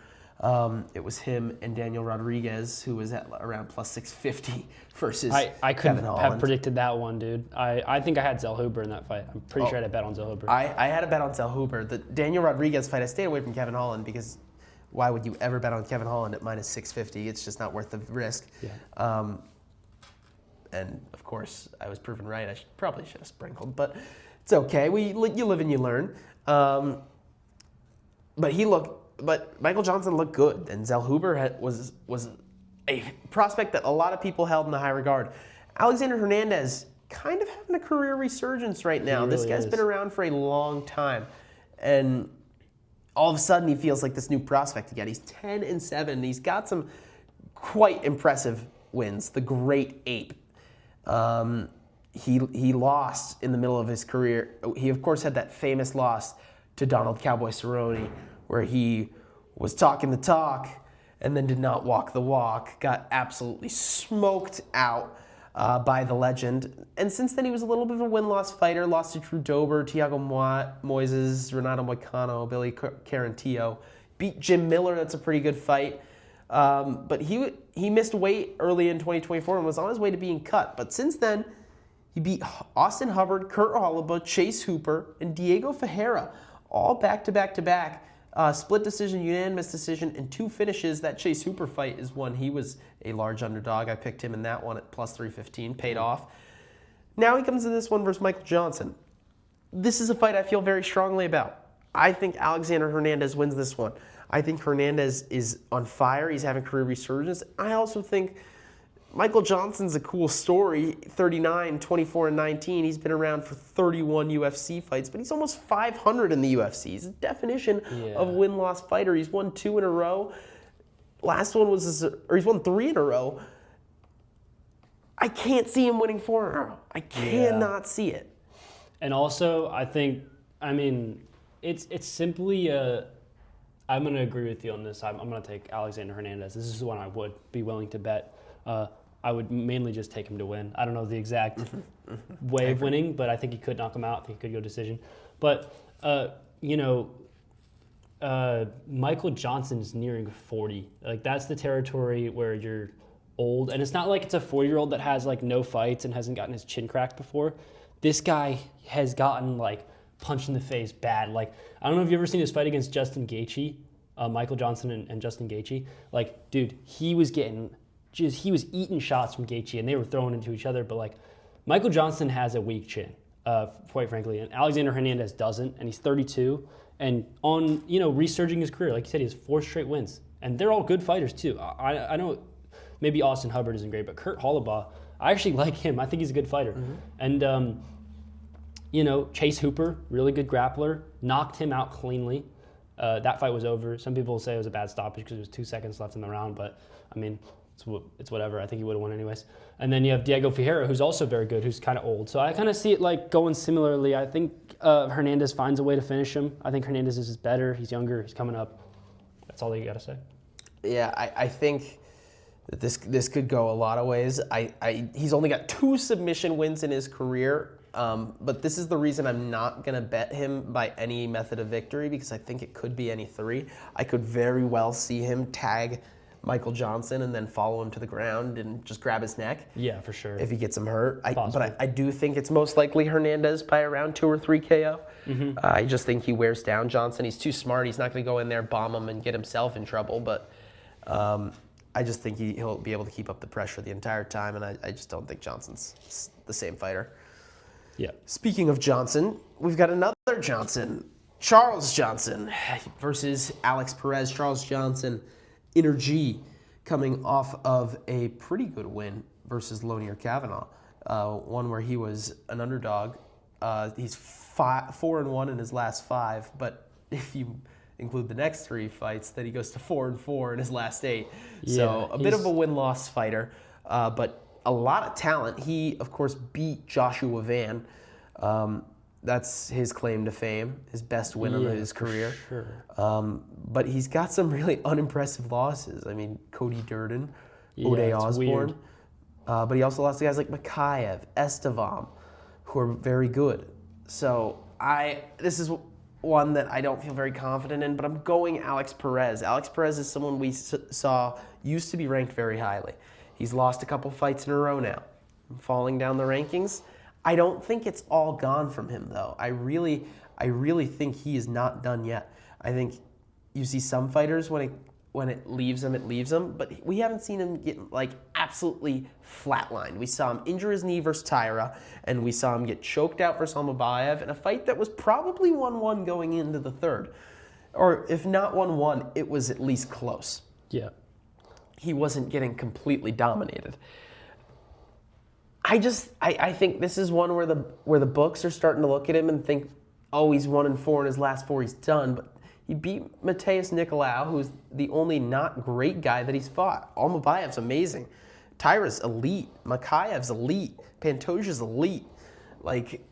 It was him and Daniel Rodriguez, who was at around plus 650 versus I couldn't Kevin have Holland. predicted that one, dude. I think I had Zellhuber in that fight. I'm pretty sure I had a bet on Zellhuber. I had a bet on Zellhuber. The Daniel Rodriguez fight, I stayed away from Kevin Holland because why would you ever bet on Kevin Holland at minus 650? It's just not worth the risk. Yeah. And of course, I was proven right. I probably should have sprinkled, but it's okay. You live and you learn. But Michael Johnson looked good, and Zellhuber was a prospect that a lot of people held in the high regard. Alexander Hernandez kind of having a career resurgence right now. He really this guy's is. been around for a long time, and all of a sudden he feels like this new prospect again. He's 10-7, and he's got some quite impressive wins. The Great Ape. He lost in the middle of his career. He of course had that famous loss to Donald Cowboy Cerrone, where he was talking the talk and then did not walk the walk, got absolutely smoked out by the legend. And since then, he was a little bit of a win-loss fighter, lost to Drew Dober, Thiago Moises, Renato Moicano, Billy Carantillo, beat Jim Miller, that's a pretty good fight. But he missed weight early in 2024 and was on his way to being cut. But since then, he beat Austin Hubbard, Kurt Holloway, Chase Hooper, and Diego Ferreira, all back-to-back-to-back. Split decision, unanimous decision, and 2 finishes. That Chase Hooper fight is one. He was a large underdog. I picked him in that one at plus 315, paid off. Now he comes to this one versus Michael Johnson. This is a fight I feel very strongly about. I think Alexander Hernandez wins this one. I think Hernandez is on fire. He's having career resurgence. I also think Michael Johnson's a cool story. 39, 24, and 19. He's been around for 31 UFC fights, but he's almost 500 in the UFC. He's a definition of win-loss fighter. He's won 2 in a row. Last one was he's won 3 in a row. I can't see him winning 4 in a row. I cannot see it. And also, it's simply I'm going to agree with you on this. I'm going to take Alexander Hernandez. This is one I would be willing to bet. I would mainly just take him to win. I don't know the exact way of winning, but I think he could knock him out. I think he could go decision. But, Michael Johnson is nearing 40. Like, that's the territory where you're old. And it's not like it's a 4-year-old that has, like, no fights and hasn't gotten his chin cracked before. This guy has gotten, like, punched in the face bad. Like, I don't know if you've ever seen his fight against Justin Gaethje, Michael Johnson and Justin Gaethje. Like, dude, he was eating shots from Gaethje, and they were throwing into each other. But, like, Michael Johnson has a weak chin, quite frankly, and Alexander Hernandez doesn't, and he's 32. And on, resurging his career, like you said, he has 4 straight wins. And they're all good fighters, too. I know maybe Austin Hubbard isn't great, but Kurt Holloway, I actually like him. I think he's a good fighter. Mm-hmm. And, Chase Hooper, really good grappler, knocked him out cleanly. That fight was over. Some people say it was a bad stoppage because there was 2 seconds left in the round, but I mean, it's whatever. I think he would have won anyways. And then you have Diego Ferreira, who's also very good, who's kind of old. So I kind of see it like going similarly. I think Hernandez finds a way to finish him. I think Hernandez is better. He's younger. He's coming up. That's all you got to say. Yeah, I think that this could go a lot of ways. He's only got 2 submission wins in his career, but this is the reason I'm not going to bet him by any method of victory, because I think it could be any 3. I could very well see him tag Michael Johnson and then follow him to the ground and just grab his neck. Yeah, for sure. If he gets him hurt. But I do think it's most likely Hernandez by around 2 or 3 KO. Mm-hmm. I just think he wears down Johnson. He's too smart. He's not going to go in there, bomb him, and get himself in trouble. But I just think he'll be able to keep up the pressure the entire time, and I just don't think Johnson's the same fighter. Yeah. Speaking of Johnson, we've got another Johnson. Charles Johnson versus Alex Perez. Charles Johnson, Inner G, coming off of a pretty good win versus Lonier Kavanaugh, one where he was an underdog. He's 4-1 in his last 5, but if you include the next 3 fights, then he goes to 4-4 in his last 8. Yeah, so a bit of a win-loss fighter, but a lot of talent. He, of course, beat Joshua Van. That's his claim to fame, his best win of his career. Sure. But he's got some really unimpressive losses. I mean, Cody Durden, Ode Osborne. But he also lost to guys like Makayev, Estevam, who are very good. So this is one that I don't feel very confident in, but I'm going Alex Perez. Alex Perez is someone we saw used to be ranked very highly. He's lost a couple fights in a row now, falling down the rankings. I don't think it's all gone from him, though. I really think he is not done yet. I think you see some fighters when it leaves them, but we haven't seen him get like absolutely flatlined. We saw him injure his knee versus Tyra, and we saw him get choked out versus Almabayev in a fight that was probably 1-1 going into the 3rd. Or if not 1-1, it was at least close. Yeah. He wasn't getting completely dominated. I think this is one where the books are starting to look at him and think, oh, he's 1-4 in his last 4, he's done. But he beat Mateus Nicolau, who's the only not great guy that he's fought. Almabayev's amazing. Tyra's elite. Makayev's elite. Pantoja's elite. Like,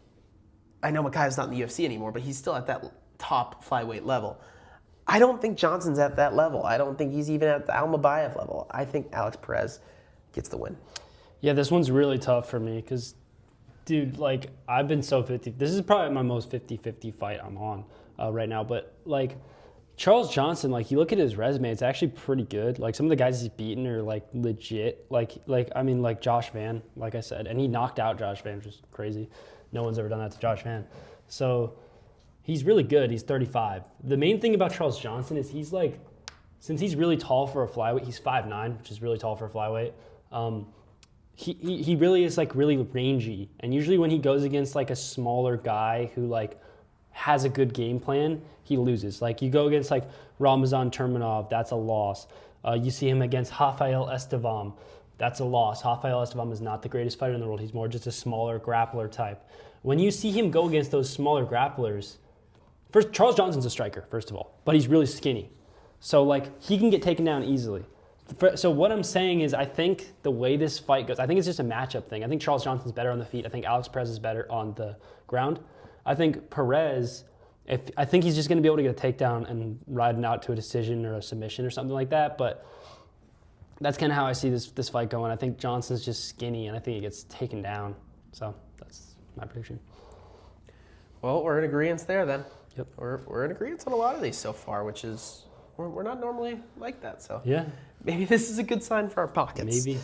I know Makayev's not in the UFC anymore, but he's still at that top flyweight level. I don't think Johnson's at that level. I don't think he's even at the Almabayev level. I think Alex Perez gets the win. Yeah, this one's really tough for me because, dude, like, I've been so 50. This is probably my most 50-50 fight I'm on right now. But, like, Charles Johnson, like, you look at his resume, it's actually pretty good. Like, some of the guys he's beaten are, like, legit. Like Josh Van, like I said. And he knocked out Josh Van, which is crazy. No one's ever done that to Josh Van. So he's really good. He's 35. The main thing about Charles Johnson is he's, like, since he's really tall for a flyweight, he's 5'9", which is really tall for a flyweight. He really is like really rangy, and usually when he goes against like a smaller guy who like has a good game plan, he loses. Like you go against like Ramazan Turmanov, that's a loss. You see him against Rafael Estevam, that's a loss. Rafael Estevam is not the greatest fighter in the world. He's more just a smaller grappler type. When you see him go against those smaller grapplers, first Charles Johnson's a striker, first of all, but he's really skinny, so like he can get taken down easily. So what I'm saying is I think the way this fight goes, I think it's just a matchup thing. I think Charles Johnson's better on the feet. I think Alex Perez is better on the ground. I think Perez, I think he's just going to be able to get a takedown and ride it out to a decision or a submission or something like that. But that's kind of how I see this fight going. I think Johnson's just skinny, and I think he gets taken down. So that's my prediction. Well, we're in agreement there then. Yep. We're in agreement on a lot of these so far, which is we're not normally like that. So yeah. Maybe this is a good sign for our pockets. Maybe.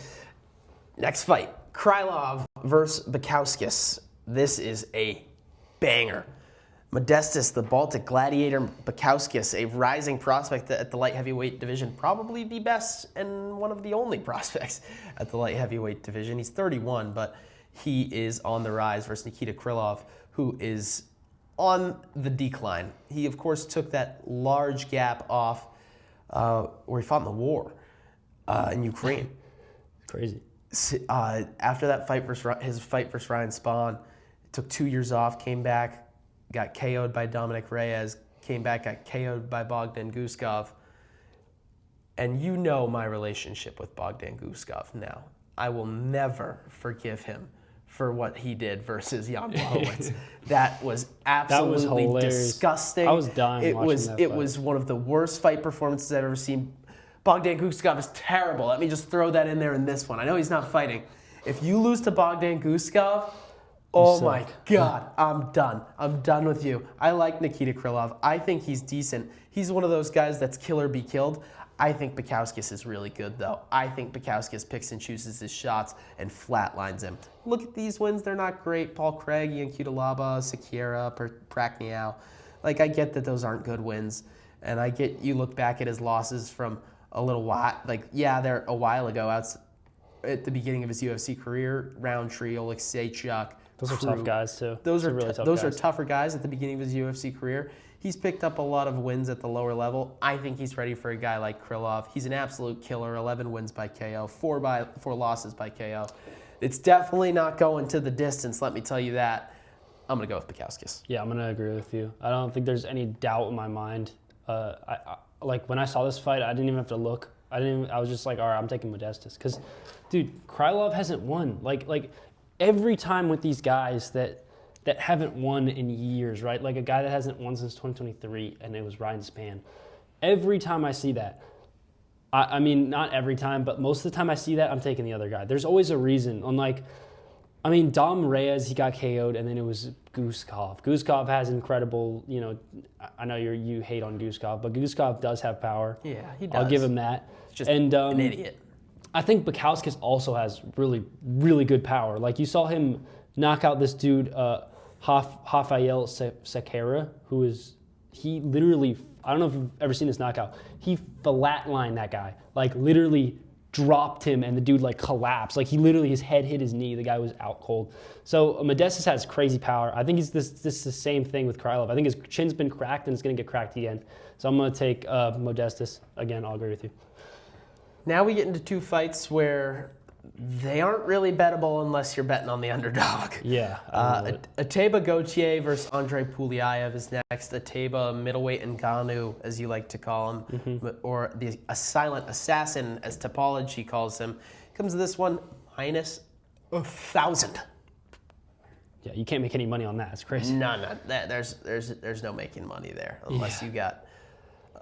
Next fight, Krylov versus Bukowskis. This is a banger. Modestus, the Baltic Gladiator Bukowskis, a rising prospect at the light heavyweight division, probably the best and one of the only prospects at the light heavyweight division. He's 31, but he is on the rise versus Nikita Krylov, who is on the decline. He, of course, took that large gap off where he fought in the war. In Ukraine. Crazy. After that fight his fight versus Ryan Spahn, took 2 years off, came back, got KO'd by Dominic Reyes, came back, got KO'd by Bogdan Guskov. And you know my relationship with Bogdan Guskov now. I will never forgive him for what he did versus Jan Blachowicz. That was absolutely disgusting. I was dying watching that It fight. was one of the worst fight performances I've ever seen. Bogdan Guskov is terrible. Let me just throw that in there in this one. I know he's not fighting. If you lose to Bogdan Guskov, oh my God, I'm done. I'm done with you. I like Nikita Krylov. I think he's decent. He's one of those guys that's kill or be killed. I think Bukauskas is really good, though. I think Bukauskas picks and chooses his shots and flatlines him. Look at these wins. They're not great. Paul Craig, Ian Cutelaba, Sakira, Prakniau. Like, I get that those aren't good wins. And I get you look back at his losses from a little while. Like, yeah, they're a while ago. At the beginning of his UFC career, Roundtree, Oleksiejczuk. Those are tough guys, too. Those are really tough those guys. are tougher guys at the beginning of his UFC career. He's picked up a lot of wins at the lower level. I think he's ready for a guy like Krylov. He's an absolute killer. 11 wins by KO, 4 losses by KO. It's definitely not going to the distance, let me tell you that. I'm going to go with Bukauskas. Yeah, I'm going to agree with you. I don't think there's any doubt in my mind. Like, when I saw this fight, I didn't even have to look. I was just like, all right, I'm taking Modestas. Because, dude, Krylov hasn't won. Like every time with these guys that haven't won in years, right? Like a guy that hasn't won since 2023, and it was Ryan Spann. Every time I see that, I mean, not every time, but most of the time I see that, I'm taking the other guy. There's always a reason. Dom Reyes, he got KO'd, and then it was Guskov. Guskov has incredible, I know you hate on Guskov, but Guskov does have power. Yeah, he does. I'll give him that. He's just an idiot. I think Bukauskas also has really, really good power. Like, you saw him knock out this dude, Rafael Sakira, he literally, I don't know if you've ever seen this knockout, he flatlined that guy. Like, literally dropped him, and the dude, like, collapsed. Like, his head hit his knee. The guy was out cold. So, Modestas has crazy power. I think he's this the same thing with Krylov. I think his chin's been cracked, and it's going to get cracked again. So, I'm going to take Modestas. Again, I'll agree with you. Now we get into two fights where they aren't really bettable unless you're betting on the underdog. Yeah. Ateba Gauthier versus Andre Pulyaev is next. Ateba, middleweight Ngannou, as you like to call him, or a silent assassin, as Topology calls him. Comes to this one minus 1,000. Yeah, you can't make any money on that. It's crazy. No. There's no making money there unless you got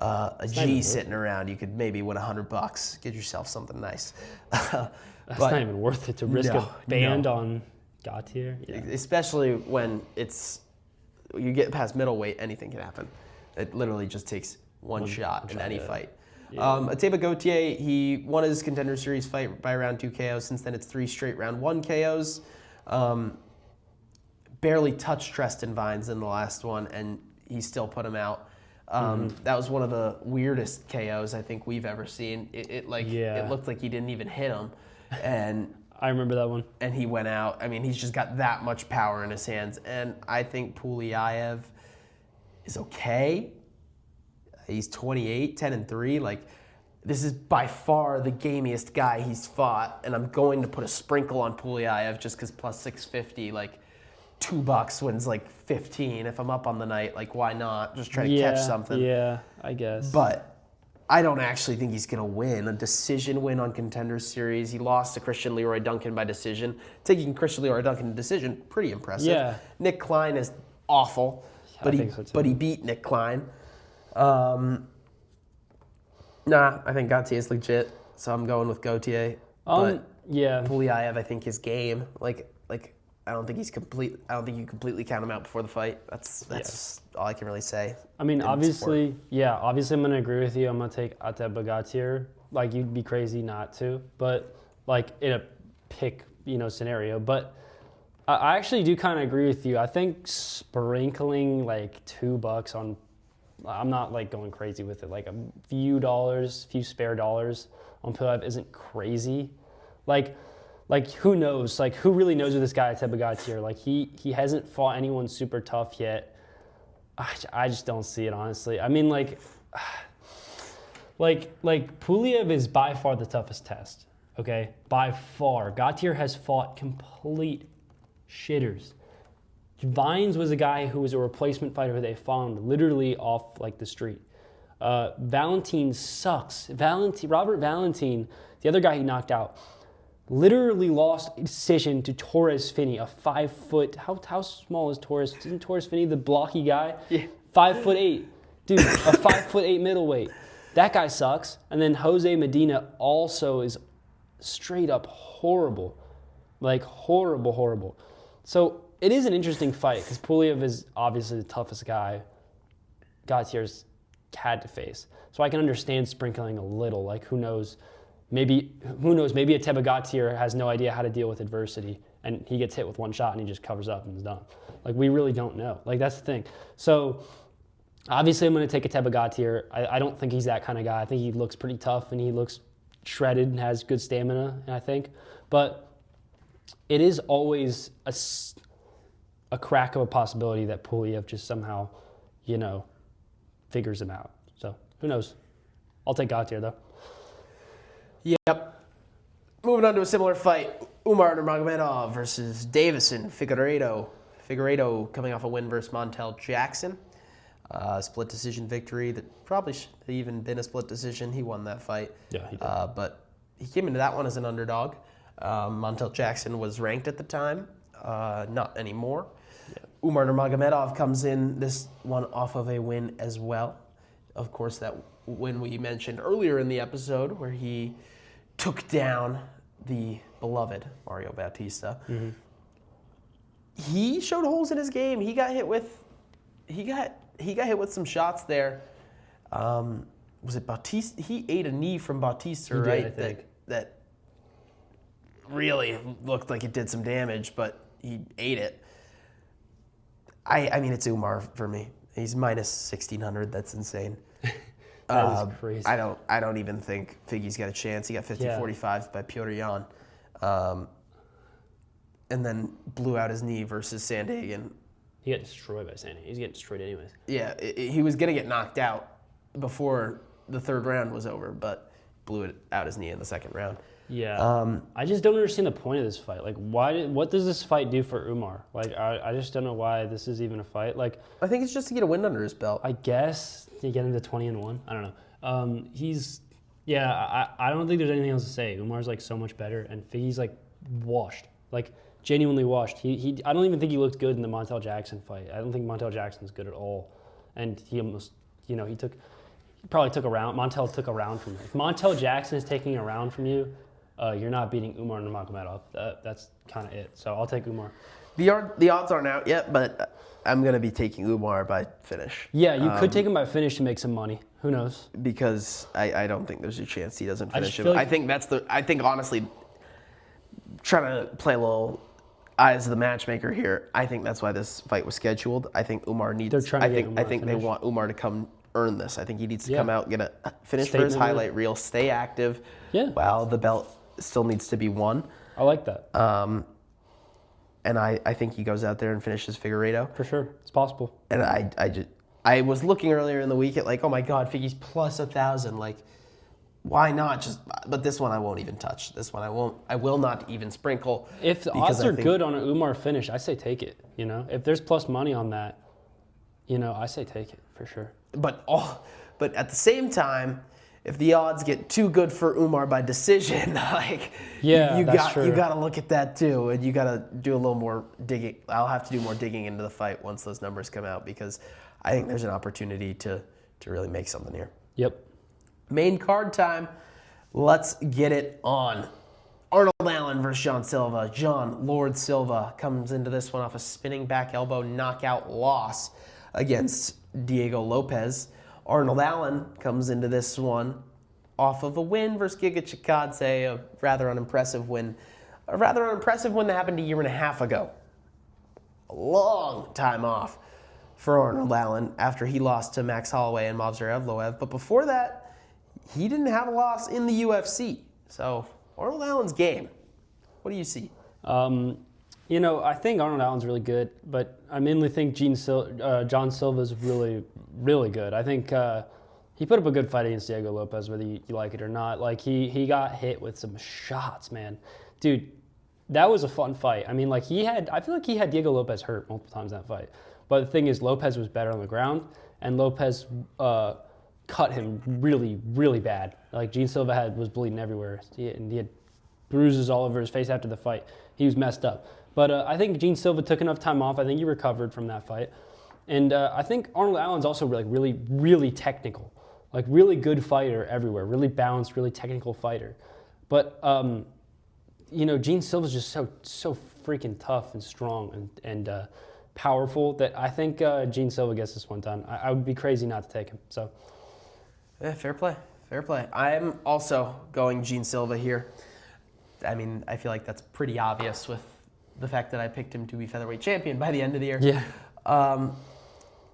a G sitting around. You could maybe win $100. Get yourself something nice. That's not even worth it to risk a band on Gautier. Yeah. Especially when you get past middleweight, anything can happen. It literally just takes one shot in any fight. Yeah. Ateba Gauthier, he won his Contender Series fight by round 2 KOs. Since then, it's 3 straight round 1 KOs. Barely touched Treston Vines in the last one, and he still put him out. That was one of the weirdest KOs I think we've ever seen. It looked like he didn't even hit him. And I remember that one. And he went out. I mean, he's just got that much power in his hands. And I think Pulyaev is okay. He's 28, 10-3. Like, this is by far the gamiest guy he's fought. And I'm going to put a sprinkle on Pulyaev just because plus 650, like, $2 wins like 15. If I'm up on the night, like, why not? Just try to catch something. Yeah, I guess. But I don't actually think he's going to win. A decision win on Contender Series. He lost to Christian Leroy Duncan by decision. Taking Christian Leroy Duncan to decision, pretty impressive. Yeah. Nick Klein is awful, but he beat Nick Klein. I think Gautier is legit, so I'm going with Gautier. But Pulyaev, I think his game, like I don't think he's complete. I don't think you completely count him out before the fight. That's all I can really say. I mean, obviously I'm going to agree with you. I'm going to take Ateba Gautier. Like, you'd be crazy not to, but like in a pick, scenario. But I actually do kind of agree with you. I think sprinkling like $2 on, I'm not like going crazy with it. Like a few spare dollars on Pulyaev isn't crazy. Like, who knows? Like, who really knows with this guy, Ateba Gautier? Like, he hasn't fought anyone super tough yet. I just don't see it, honestly. I mean, like Pulyaev is by far the toughest test, okay? By far. Gautier has fought complete shitters. Vines was a guy who was a replacement fighter who they found literally off like the street. Valentin sucks. Robert Valentin, the other guy he knocked out, literally lost a decision to Torres Finney, a 5 foot. How small is Torres? Isn't Torres Finney the blocky guy? Yeah. 5'8", dude, a 5'8" middleweight. That guy sucks. And then Jose Medina also is straight up horrible, like horrible. So it is an interesting fight because Pulev is obviously the toughest guy Gatier's had to face. So I can understand sprinkling a little. Like who knows? Maybe a Teba Gatier has no idea how to deal with adversity, and he gets hit with one shot and he just covers up and is done. Like we really don't know. Like that's the thing. So obviously I'm going to take a Teba Gatier. I don't think he's that kind of guy. I think he looks pretty tough and he looks shredded and has good stamina, I think. But it is always a crack of a possibility that Pulev just somehow, figures him out. So who knows? I'll take Gatier though. Yep. Moving on to a similar fight, Umar Nurmagomedov versus Davison Figueiredo. Figueiredo coming off a win versus Montel Jackson. Split decision victory that probably should have even been a split decision. He won that fight. Yeah, he did. But he came into that one as an underdog. Montel Jackson was ranked at the time, not anymore. Yeah. Umar Nurmagomedov comes in this one off of a win as well. Of course, that win we mentioned earlier in the episode where he took down the beloved Mario Bautista. Mm-hmm. He showed holes in his game. He got hit with some shots there. Was it Bautista? He ate a knee from Bautista, he right? Did, I think. That really looked like it did some damage, but he ate it. I mean, it's Umar for me. He's minus 1,600. That's insane. That is crazy. I don't even think Figgy's got a chance. He got 50-45 by Piotr Jan. And then blew out his knee versus Sandhagen. He got destroyed by Sandhagen. He's getting destroyed anyways. Yeah, he was going to get knocked out before the third round was over, but blew it out his knee in the second round. Yeah. I just don't understand the point of this fight. Like, what does this fight do for Umar? Like, I just don't know why this is even a fight. Like, I think it's just to get a win under his belt. I guess to get him to 20-1. I don't know. I don't think there's anything else to say. Umar's like so much better, and Figgy's like washed. Like, genuinely washed. I don't even think he looked good in the Montel Jackson fight. I don't think Montel Jackson's good at all. And he almost, he probably took a round. Montel took a round from him. If Montel Jackson is taking a round from you, you're not beating Umar Nurmagomedov. That's kind of it. So I'll take Umar. The odds aren't out yet, but I'm going to be taking Umar by finish. Yeah, you could take him by finish to make some money. Who knows? Because I don't think there's a chance he doesn't finish him. Like, I think honestly, trying to play a little eyes of the matchmaker here, I think that's why this fight was scheduled. I think Umar needs. They're trying to get Umar I think they want Umar to come earn this. I think he needs to come out, get a finish Statement for his highlight reel, stay active. Yeah. While the belt still needs to be won. I like that. And I think he goes out there and finishes Figueiredo. For sure, it's possible. And I was looking earlier in the week at like, oh my God, Figgy's plus 1,000. Like, why not but this one I won't even touch. This one I will not even sprinkle. If the odds are good on an Umar finish, I say take it. If there's plus money on that, I say take it for sure. But at the same time, if the odds get too good for Umar by decision, like you got to look at that too, and you got to do a little more digging. I'll have to do more digging into the fight once those numbers come out because I think there's an opportunity to really make something here. Yep. Main card time. Let's get it on. Arnold Allen versus John Silva. John Lord Silva comes into this one off a spinning back elbow knockout loss against Diego Lopez. Arnold Allen comes into this one off of a win versus Giga Chikadze, a rather unimpressive win. A rather unimpressive win that happened a year and a half ago. A long time off for Arnold Allen after he lost to Max Holloway and Movsar Evloev. But before that, he didn't have a loss in the UFC. So Arnold Allen's game. What do you see? I think Arnold Allen's really good, but I mainly think John Silva's really, really good. I think he put up a good fight against Diego Lopez, whether you like it or not. Like, he got hit with some shots, man. Dude, that was a fun fight. I mean, like I feel like he had Diego Lopez hurt multiple times in that fight. But the thing is, Lopez was better on the ground, and Lopez cut him really, really bad. Like Gene Silva was bleeding everywhere, and he had bruises all over his face after the fight. He was messed up. But I think Gene Silva took enough time off. I think he recovered from that fight. And I think Arnold Allen's also really, really technical. Like really good fighter everywhere. Really balanced, really technical fighter. But, Gene Silva's just so freaking tough and strong and powerful that I think Gene Silva gets this one done. I would be crazy not to take him. So, yeah, fair play. I'm also going Gene Silva here. I mean, I feel like that's pretty obvious with the fact that I picked him to be featherweight champion by the end of the year. Yeah.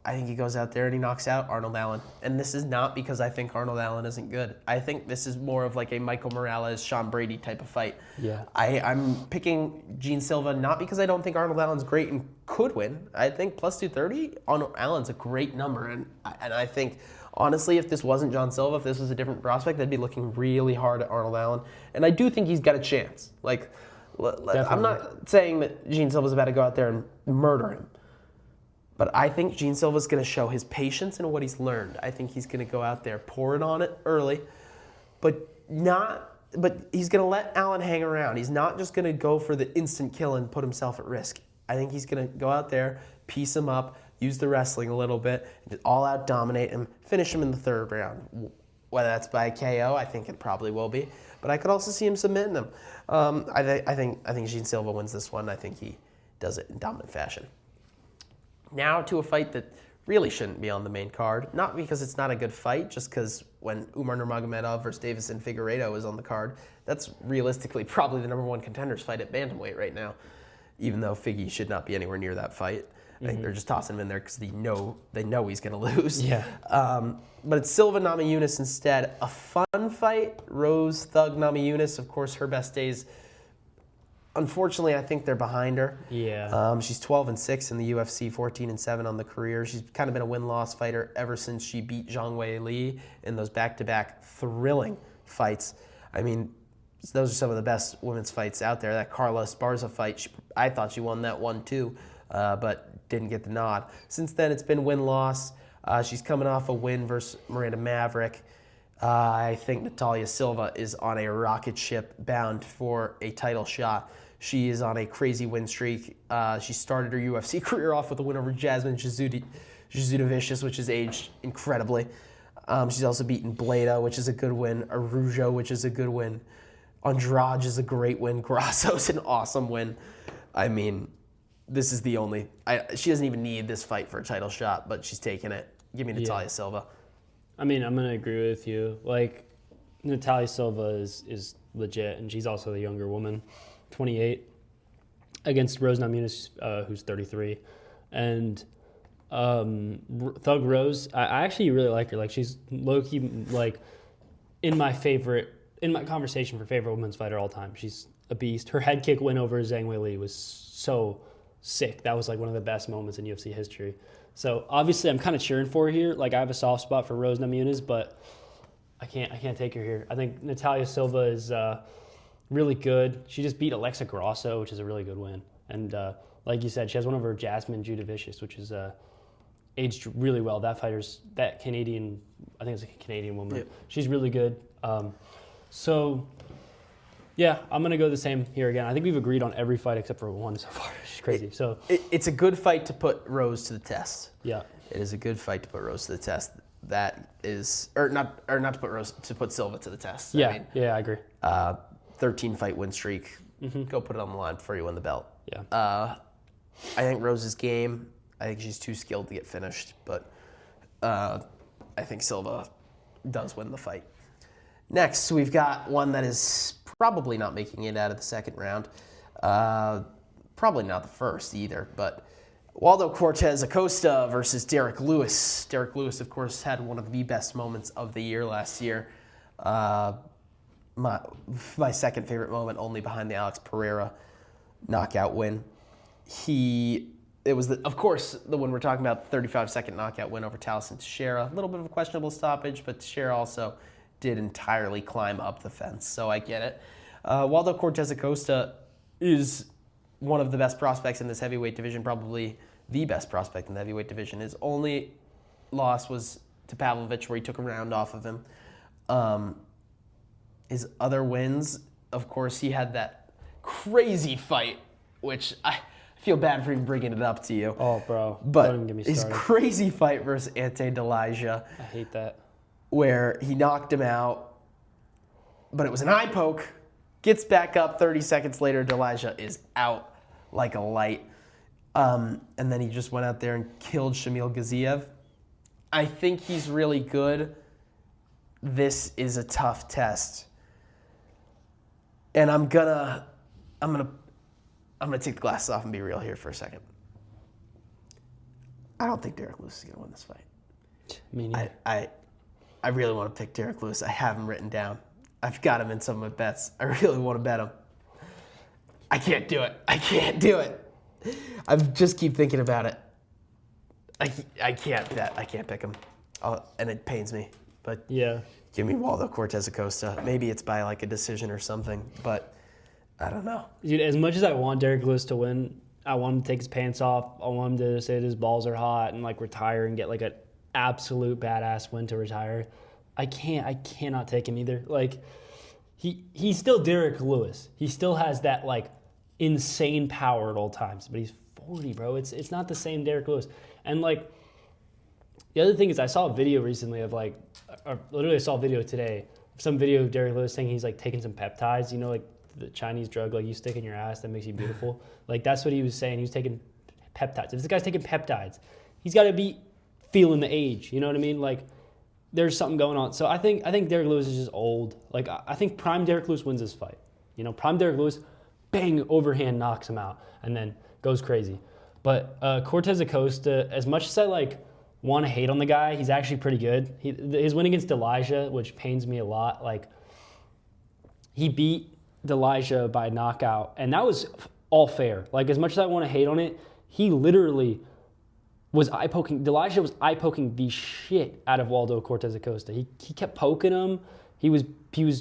I think he goes out there and he knocks out Arnold Allen. And this is not because I think Arnold Allen isn't good. I think this is more of like a Michael Morales, Sean Brady type of fight. Yeah. I'm picking Gene Silva not because I don't think Arnold Allen's great and could win. I think plus 230, Arnold Allen's a great number. And I think, honestly, if this wasn't John Silva, if this was a different prospect, I'd be looking really hard at Arnold Allen. And I do think he's got a chance. Like, I'm not saying that Gene Silva's about to go out there and murder him. But I think Gene Silva's going to show his patience and what he's learned. I think he's going to go out there, pour it on it early, but he's going to let Allen hang around. He's not just going to go for the instant kill and put himself at risk. I think he's going to go out there, piece him up, use the wrestling a little bit, and just all out dominate him, finish him in the third round. Whether that's by KO, I think it probably will be. But I could also see him submitting him. I think Gene Silva wins this one. I think he does it in dominant fashion. Now to a fight that really shouldn't be on the main card. Not because it's not a good fight, just because when Umar Nurmagomedov versus Davison Figueiredo is on the card, that's realistically probably the number one contenders fight at bantamweight right now, even though Figgy should not be anywhere near that fight. I think they're just tossing him in there because they know he's going to lose. Yeah. But it's Silva Namajunas instead. A fun fight. Rose Thug Namajunas, of course, her best days. Unfortunately, I think they're behind her. Yeah. She's 12-6 in the UFC, 14-7 on the career. She's kind of been a win-loss fighter ever since she beat Zhang Wei Li in those back-to-back thrilling fights. I mean, those are some of the best women's fights out there. That Carla Esparza fight, I thought she won that one too, but didn't get the nod. Since then, it's been win-loss. She's coming off a win versus Miranda Maverick. I think Natalia Silva is on a rocket ship bound for a title shot. She is on a crazy win streak. She started her UFC career off with a win over Jasmine Jasudavicius, which has aged incredibly. She's also beaten Bleda, which is a good win. Arujo, which is a good win. Andrade is a great win. Grasso's an awesome win. I mean, this is the only... she doesn't even need this fight for a title shot, but she's taking it. Give me Natalia Silva. I mean, I'm going to agree with you. Like, Natalia Silva is legit, and she's also the younger woman, 28, against Rose Namajunas, who's 33. And Thug Rose, I actually really like her. Like, she's low-key, like, in my conversation for favorite women's fighter all time. She's a beast. Her head kick win over Zhang Wei Li was so sick. That was, like, one of the best moments in UFC history. So obviously I'm kind of cheering for her here. Like I have a soft spot for Rose Namajunas, but I can't take her here. I think Natalia Silva is really good. She just beat Alexa Grasso, which is a really good win. And like you said, she has one over Jasmine Jasudavicius, which is aged really well. That Canadian, I think it's a Canadian woman. Yep. She's really good. So yeah, I'm going to go the same here again. I think we've agreed on every fight except for one so far. She's crazy. It's a good fight to put Rose to the test. Yeah. It is a good fight to put Rose to the test. That is, or not to put Silva to the test. Yeah, I agree. 13 fight win streak. Mm-hmm. Go put it on the line before you win the belt. Yeah. I think Rose's game. I think she's too skilled to get finished, but I think Silva does win the fight. Next, we've got one that is probably not making it out of the second round. Probably not the first either, but Waldo Cortez Acosta versus Derek Lewis. Derek Lewis, of course, had one of the best moments of the year last year. My second favorite moment, only behind the Alex Pereira knockout win. It was, of course, the one we're talking about, the 35-second knockout win over Taliesin Teixeira. A little bit of a questionable stoppage, but Teixeira also did entirely climb up the fence, so I get it. Waldo Cortez Acosta, is one of the best prospects in this heavyweight division, probably the best prospect in the heavyweight division. His only loss was to Pavlovich, where he took a round off of him. His other wins, of course, he had that crazy fight, which I feel bad for even bringing it up to you. Oh, bro. But Don't even get me his started. crazy fight versus Ante Delija, I hate that. where he knocked him out, but it was an eye poke, gets back up 30 seconds later, Delija is out like a light. And then he just went out there and killed Shamil Gaziev. I think he's really good. This is a tough test. And I'm gonna take the glasses off and be real here for a second. I don't think Derek Lewis is gonna win this fight. Me neither. I really want to pick Derek Lewis. I have him written down. I've got him in some of my bets. I really want to bet him. I can't do it. I just keep thinking about it. I can't bet. I can't pick him. And it pains me. But Yeah. give me Waldo Cortez Acosta. Maybe it's by like a decision or something, but I don't know. Dude, as much as I want Derek Lewis to win, I want him to take his pants off. I want him to say that his balls are hot and like retire and get like an absolute badass win to retire. I cannot take him either. Like he's still Derek Lewis. He still has that like insane power at all times, but he's 40, bro. It's not the same Derek Lewis. And like the other thing is I saw a video recently of like, or literally I saw a video today, some video of Derek Lewis saying he's like taking some peptides, you know, like the Chinese drug like you stick in your ass that makes you beautiful. Like that's what he was saying. He was taking peptides. If this guy's taking peptides, he's got to be feeling the age. You know what I mean? Like there's something going on. So I think Derek Lewis is just old. Like I think prime Derek Lewis wins this fight. You know, prime Derek Lewis, bang, overhand knocks him out and then goes crazy. But Cortez Acosta, as much as I like want to hate on the guy, he's actually pretty good. His win against Delija, which pains me a lot, like he beat Delija by knockout, and that was all fair. Like as much as I want to hate on it, he literally was eye poking. Delija was eye poking the shit out of Waldo Cortez Acosta. He kept poking him. He was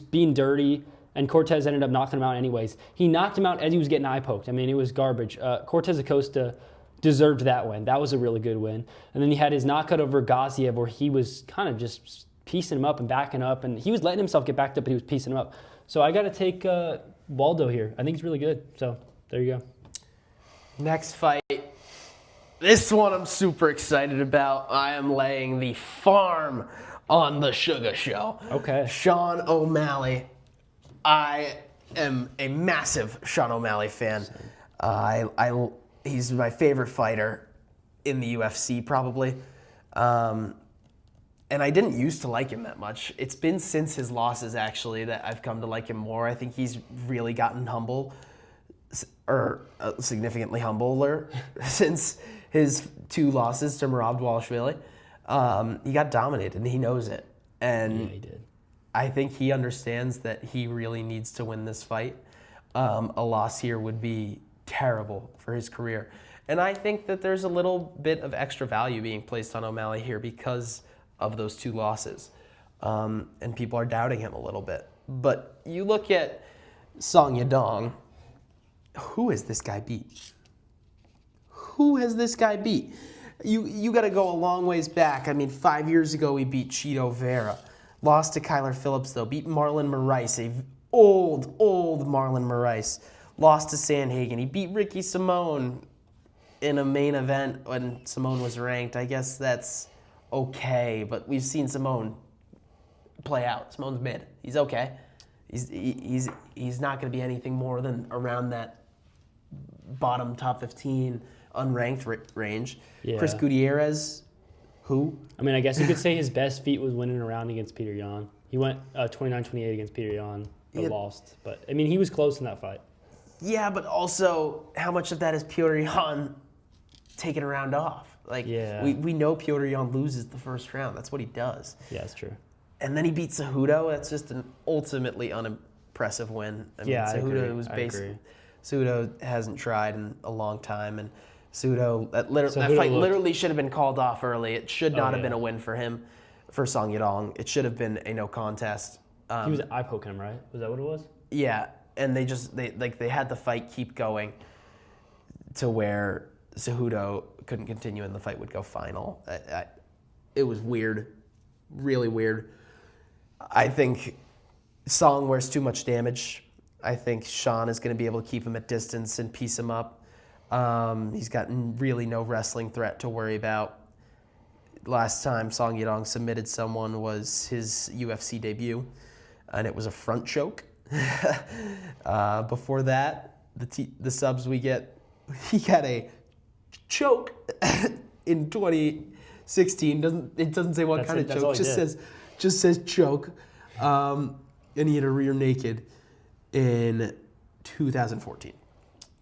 being dirty, and Cortez ended up knocking him out anyways. He knocked him out as he was getting eye poked. I mean, it was garbage. Cortez Acosta deserved that win. That was a really good win. And then he had his knockout over Gaziev where he was kind of just piecing him up and backing up, and he was letting himself get backed up, but he was piecing him up. So I got to take Waldo here. I think he's really good. So there you go. Next fight. This one I'm super excited about. I am laying the farm on the Sugar Show. Okay. Sean O'Malley. I am a massive Sean O'Malley fan. He's my favorite fighter in the UFC, probably. And I didn't used to like him that much. It's been since his losses, actually, that I've come to like him more. I think he's really gotten humble, or significantly humbler, since his 2 losses to Merab Dvalishvili. He got dominated, and he knows it. And Yeah, he did. I think he understands that he really needs to win this fight. A loss here would be terrible for his career. And I think that there's a little bit of extra value being placed on O'Malley here because of those 2 losses. And people are doubting him a little bit. But you look at Song Yadong, who has this guy beat? Who has this guy beat? You got to go a long ways back. I mean, 5 years ago he beat Chito Vera. Lost to Kyler Phillips, though. Beat Marlon Moraes, a old Marlon Moraes. Lost to Sandhagen. He beat Ricky Simone in a main event when Simone was ranked. I guess that's okay, but we've seen Simone play out. Simone's mid. He's okay. He's not going to be anything more than around that bottom top 15 unranked range. Yeah. Chris Gutierrez, who? I mean, I guess you could say his best feat was winning a round against Peter Yan. He went 29-28 against Peter Yan, but lost. But, I mean, he was close in that fight. Yeah, but also, how much of that is Petr Yan taking a round off? Like, Yeah. we know Petr Yan loses the first round. That's what he does. Yeah, that's true. And then he beat Cejudo. That's just an ultimately unimpressive win. I Yeah, I agree. was I basically agree. Cejudo hasn't tried in a long time, and Cejudo that Cejudo fight looked- literally should have been called off early. It should not have yeah. been a win for him, for Song Yadong. It should have been a no contest. He was eye poking him, right? Was that what it was? Yeah, and they had the fight keep going to where Cejudo couldn't continue and the fight would go final. It was weird, really weird. I think Song wears too much damage. I think Sean is going to be able to keep him at distance and piece him up. He's got really no wrestling threat to worry about. Last time Song Yadong submitted someone was his UFC debut, and it was a front choke. Before that, the subs we get, he got a choke in 2016. It doesn't say what kind of choke. Just says choke. And he had a rear naked in 2014.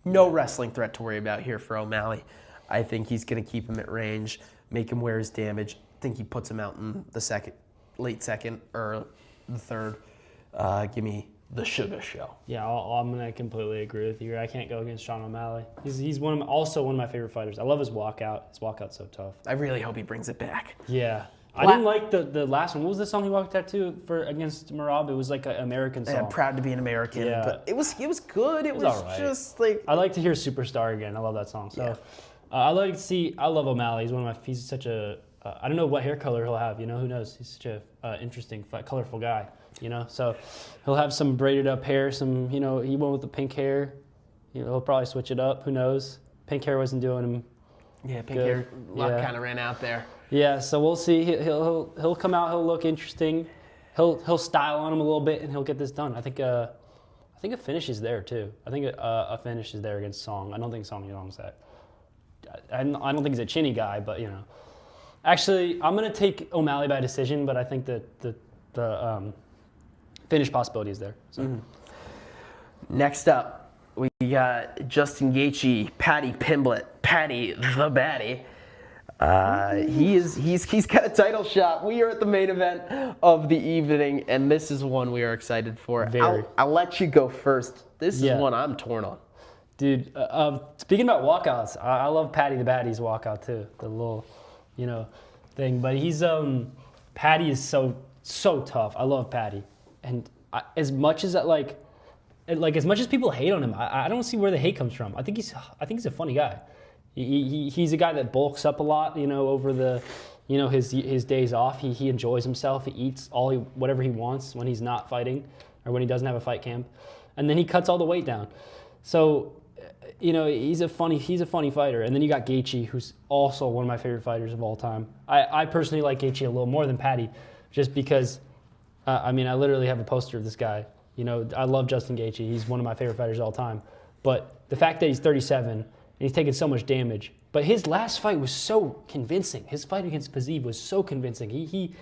No wrestling threat to worry about here for O'Malley. I think he's going to keep him at range, make him wear his damage. I think he puts him out in the late second or the third. Give me the Sugar Show. Yeah, I'm going to completely agree with you. I can't go against Sean O'Malley. He's also one of my favorite fighters. I love his walkout. His walkout's so tough. I really hope he brings it back. Yeah. I didn't like the last one. What was the song he walked out to against Marab? It was like an American song. I'm proud to be an American, Yeah. but it was good. It was all right. just like... I like to hear Superstar again. I love that song. So I love O'Malley. He's such a, I don't know what hair color he'll have, who knows? He's such a interesting, colorful guy, So he'll have some braided up hair, some, he went with the pink hair. He'll probably switch it up. Who knows? Pink hair wasn't doing him. Yeah, pink hair. Luck kind of ran out there. Yeah, so we'll see. He'll come out. He'll look interesting. He'll style on him a little bit, and he'll get this done. I think a finish is there too. I think a finish is there against Song. I don't think Song Yadong's that. I don't think he's a chinny guy, but Actually, I'm gonna take O'Malley by decision, but I think that the finish possibility is there. So. Mm-hmm. Next up, we got Justin Gaethje, Paddy Pimblett, Paddy the Batty. He's got a title shot. We are at the main event of the evening, and this is one we are excited for. I'll let you go first. This is one I'm torn on. Dude, speaking about walkouts, I love Paddy the Batty's walkout too. The little, thing. But he's Paddy is so tough. I love Paddy, and as much as as much as people hate on him, I don't see where the hate comes from. I think he's a funny guy. He's a guy that bulks up a lot, over the, his days off. He enjoys himself. He eats whatever he wants when he's not fighting or when he doesn't have a fight camp, and then he cuts all the weight down. So, he's a funny fighter. And then you got Gaethje, who's also one of my favorite fighters of all time. I personally like Gaethje a little more than Paddy, just because, I literally have a poster of this guy. I love Justin Gaethje. He's one of my favorite fighters of all time. But the fact that he's 37. And he's taken so much damage. But his last fight was so convincing. His fight against Fiziev was so convincing. He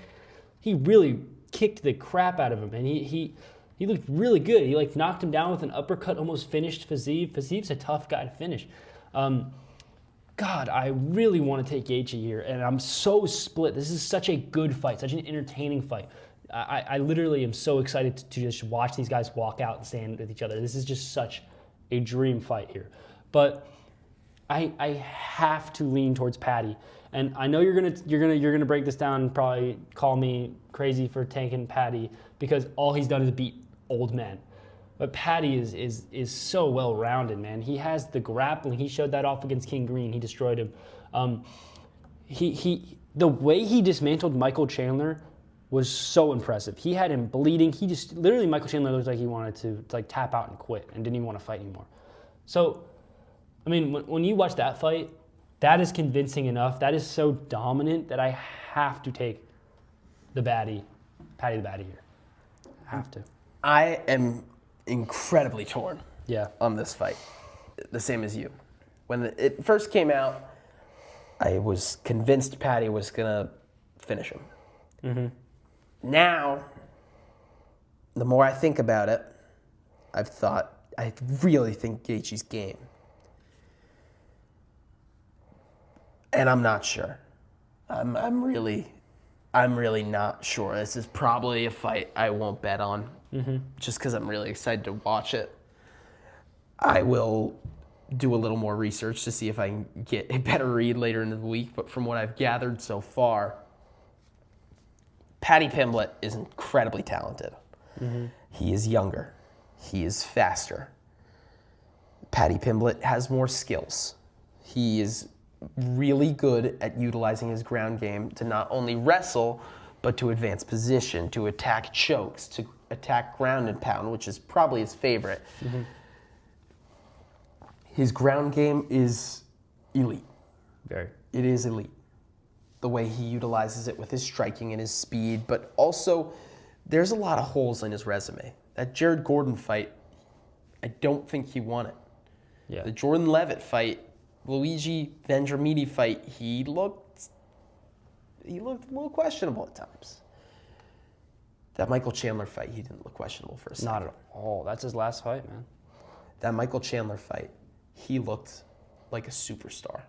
really kicked the crap out of him, and he looked really good. He knocked him down with an uppercut, almost finished Fiziev. Fiziev's a tough guy to finish. God, I really want to take Gaethje here, and I'm so split. This is such a good fight, such an entertaining fight. I literally am so excited to just watch these guys walk out and stand with each other. This is just such a dream fight here. But I have to lean towards Paddy, and I know you're gonna break this down and probably call me crazy for taking Paddy because all he's done is beat old men. But Paddy is so well rounded, man. He has the grappling. He showed that off against King Green. He destroyed him. The way he dismantled Michael Chandler was so impressive. He had him bleeding. Michael Chandler looked like he wanted to tap out and quit and didn't even want to fight anymore. So. When you watch that fight, that is convincing enough. That is so dominant that I have to take Paddy the Batty here. I have to. I am incredibly torn on this fight, the same as you. When it first came out, I was convinced Paddy was going to finish him. Mm-hmm. Now, the more I think about it, I really think Gaethje's game. And I'm not sure. I'm really not sure. This is probably a fight I won't bet on, just because I'm really excited to watch it. I will do a little more research to see if I can get a better read later in the week. But from what I've gathered so far, Paddy Pimblett is incredibly talented. Mm-hmm. He is younger. He is faster. Paddy Pimblett has more skills. He is really good at utilizing his ground game to not only wrestle, but to advance position, to attack chokes, to attack ground and pound, which is probably his favorite. Mm-hmm. His ground game is elite. Very. It is elite. The way he utilizes it with his striking and his speed, but also there's a lot of holes in his resume. That Jared Gordon fight, I don't think he won it. Yeah. The Jordan Levitt fight, Luigi Vendramini fight, he looked a little questionable at times. That Michael Chandler fight, he didn't look questionable for a second. Not at all. That's his last fight, man. That Michael Chandler fight, he looked like a superstar.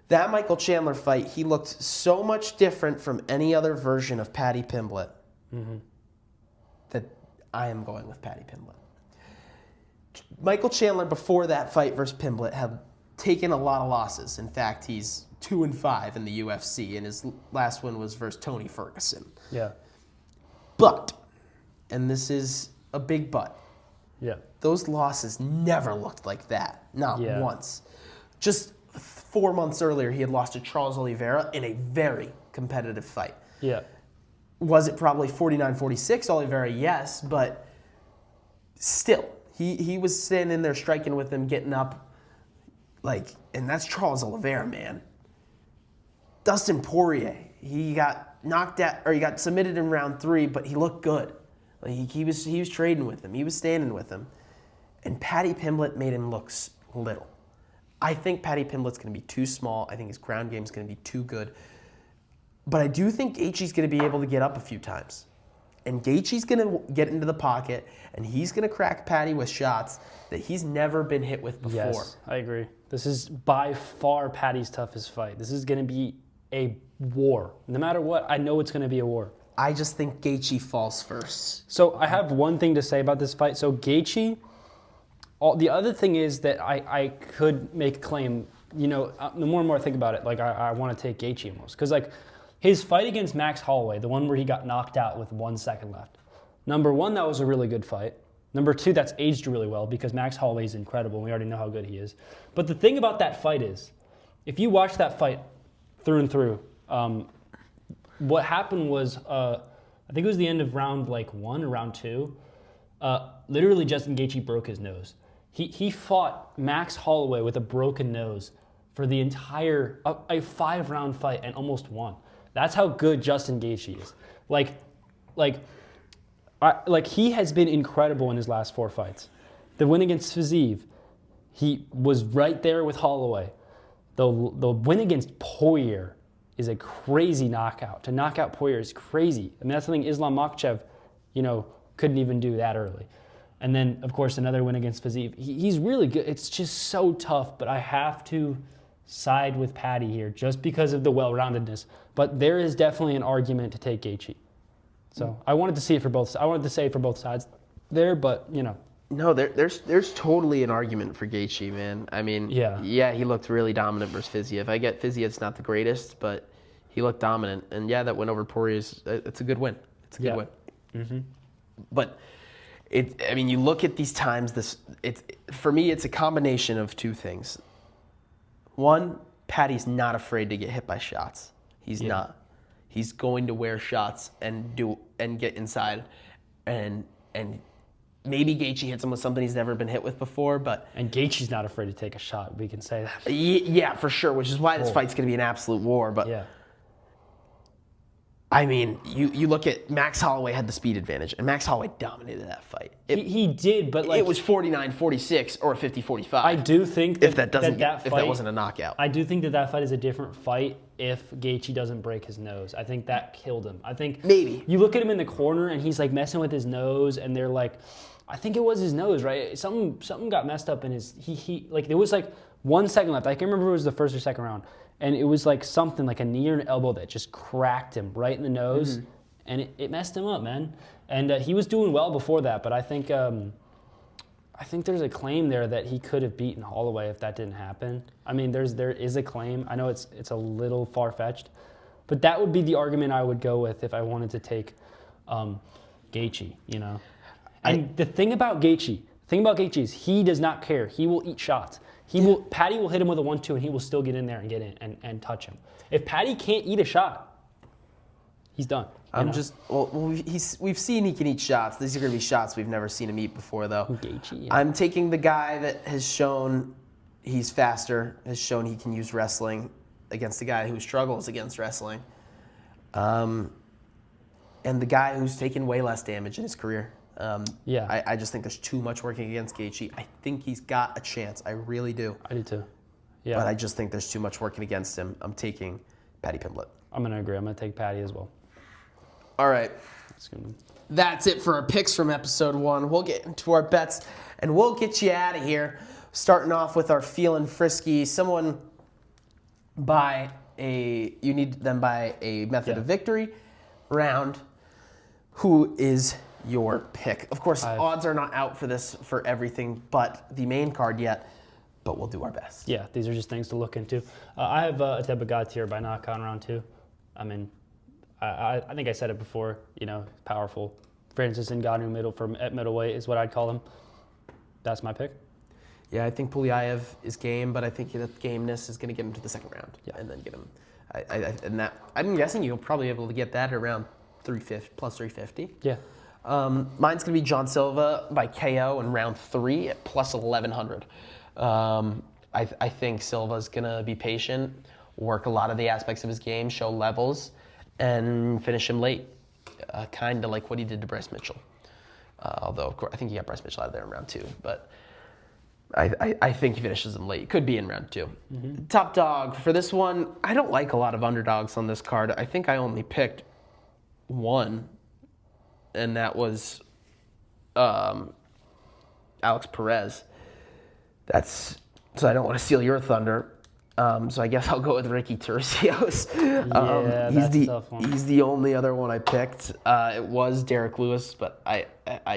That Michael Chandler fight, he looked so much different from any other version of Paddy Pimblett that I am going with Paddy Pimblett. Michael Chandler, before that fight versus Pimblett, had taken a lot of losses. In fact, he's 2-5 in the UFC, and his last one was versus Tony Ferguson. Yeah. But, and this is a big but, Yeah. those losses never looked like that. Not once. Just 4 months earlier, he had lost to Charles Oliveira in a very competitive fight. Yeah. Was it probably 49-46 Oliveira? Yes, but still, he was standing there striking with him, getting up, and that's Charles Oliveira, man. Dustin Poirier, he got knocked out, or he got submitted in round 3, but he looked good. He was trading with him, he was standing with him, and Paddy Pimblett made him look little. I think Paddy Pimblett's going to be too small. I think his ground game's going to be too good. But I do think Gaethje's going to be able to get up a few times. And Gaethje's going to get into the pocket, and he's going to crack Paddy with shots that he's never been hit with before. Yes, I agree. This is by far Paddy's toughest fight. This is going to be a war. No matter what, I know it's going to be a war. I just think Gaethje falls first. So I have one thing to say about this fight. So Gaethje, the other thing is that I could make a claim, the more and more I think about it, I want to take Gaethje almost. Because, his fight against Max Holloway, the one where he got knocked out with 1 second left. Number one, that was a really good fight. Number two, that's aged really well because Max Holloway is incredible. And we already know how good he is. But the thing about that fight is, if you watch that fight through and through, what happened was, I think it was the end of round 1 or round 2. Literally, Justin Gaethje broke his nose. He fought Max Holloway with a broken nose for the entire a 5-round fight and almost won. That's how good Justin Gaethje is. He has been incredible in his last 4 fights. The win against Fiziev, he was right there with Holloway. The win against Poirier is a crazy knockout. To knock out Poirier is crazy. I mean, that's something Islam Makhachev, couldn't even do that early. And then, of course, another win against Fiziev. He's really good. It's just so tough, but I have to side with Paddy here just because of the well-roundedness. But there is definitely an argument to take Gaethje. So I wanted to see it for both. I wanted to say it for both sides there, but No, there's totally an argument for Gaethje, man. I mean, yeah, he looked really dominant versus Fiziev. I get Fiziev's not the greatest, but he looked dominant. And yeah, that win over Poirier it's a good win. It's a good win. Mm-hmm. But you look at these times. For me, it's a combination of two things. One, Paddy's not afraid to get hit by shots. He's not. He's going to wear shots and get inside, and maybe Gaethje hits him with something he's never been hit with before. And Gaethje's not afraid to take a shot. We can say that. Yeah, for sure. Which is why this fight's going to be an absolute war. But I mean, you look at Max Holloway had the speed advantage, and Max Holloway dominated that fight. He did, but it was 49-46 or 50-45. I do think that if that wasn't a knockout. I do think that fight is a different fight if Gaethje doesn't break his nose. I think that killed him. I think maybe you look at him in the corner and he's messing with his nose, and they're I think it was his nose, right? Something got messed up in his there was 1 second left. I can't remember if it was the first or second round. And it was something a knee or an elbow that just cracked him right in the nose, and it messed him up, man. And he was doing well before that, but I think there's a claim there that he could have beaten Holloway if that didn't happen. I mean, there is a claim. I know it's a little far-fetched, but that would be the argument I would go with if I wanted to take Gaethje, And the thing about Gaethje is he does not care. He will eat shots. Patty will hit him with a 1-2 and he will still get in there and get in and touch him. If Patty can't eat a shot, he's done. We've seen he can eat shots. These are going to be shots we've never seen him eat before, though. Gaethje, yeah. I'm taking the guy that has shown he's faster, has shown he can use wrestling against the guy who struggles against wrestling, and the guy who's taken way less damage in his career. I just think there's too much working against Gaethje. I think he's got a chance. I really do. I do too. Yeah. But I just think there's too much working against him. I'm taking Paddy Pimblett. I'm going to agree. I'm going to take Patty as well. All right. That's it for our picks from episode 1. We'll get into our bets, and we'll get you out of here. Starting off with our Feeling Frisky. You need them by a method of victory round. Who is your pick? Of course, odds are not out for this for everything but the main card yet, but we'll do our best. Yeah, these are just things to look into. I have Ateba Gautier by knockout in round 2. I mean, I think I said it before, powerful. Francis Ngannou at middleweight is what I'd call him. That's my pick. Yeah, I think Puliaev is game, but I think that gameness is going to get him to the second round and then get him. I'm guessing you'll probably be able to get that at around 350 plus 350. Yeah. Mine's going to be John Silva by KO in round 3 at plus 1100. I think Silva's going to be patient, work a lot of the aspects of his game, show levels, and finish him late, kind of like what he did to Bryce Mitchell. Although, of course, I think he got Bryce Mitchell out of there in round 2, but I think he finishes him late. Could be in round 2. Mm-hmm. Top dog for this one, I don't like a lot of underdogs on this card. I think I only picked one, and that was Alex Perez. So I don't want to steal your thunder. So I guess I'll go with Ricky Turcios. That's a tough one. He's the only other one I picked. It was Derek Lewis, but I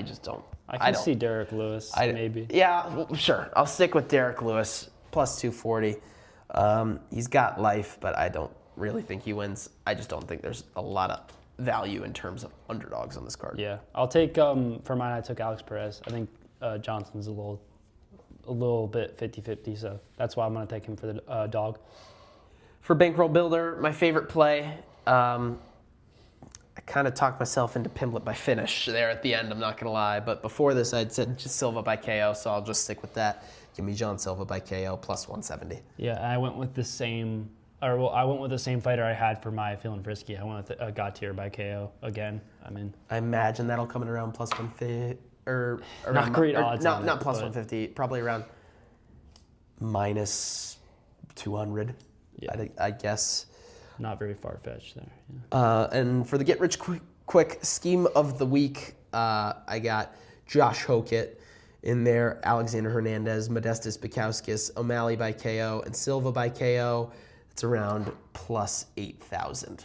just don't. I can see Derek Lewis, maybe. Yeah, well, sure. I'll stick with Derek Lewis, plus 240. He's got life, but I don't really think he wins. I just don't think there's a lot of value in terms of underdogs on this card. Yeah, I'll take, for mine, I took Alex Perez. I think Johnson's a little bit 50-50, so that's why I'm going to take him for the dog. For Bankroll Builder, my favorite play, I kind of talked myself into Pimblett by finish there at the end, I'm not going to lie. But before this, I'd said just Silva by KO, so I'll just stick with that. Give me John Silva by KO, plus 170. Yeah, I went with the same fighter I had for my Feeling Frisky. I went with Gautier by KO again. I imagine that'll come in around plus 150. Or around, not great odds. Not plus 150. Probably around minus 200. Yeah. I guess. Not very far-fetched there. Yeah. And for the Get Rich Quick scheme of the week, I got Josh Hokett in there, Alexander Hernandez, Modestas Bukowskis, O'Malley by KO, and Silva by KO. It's around plus 8,000.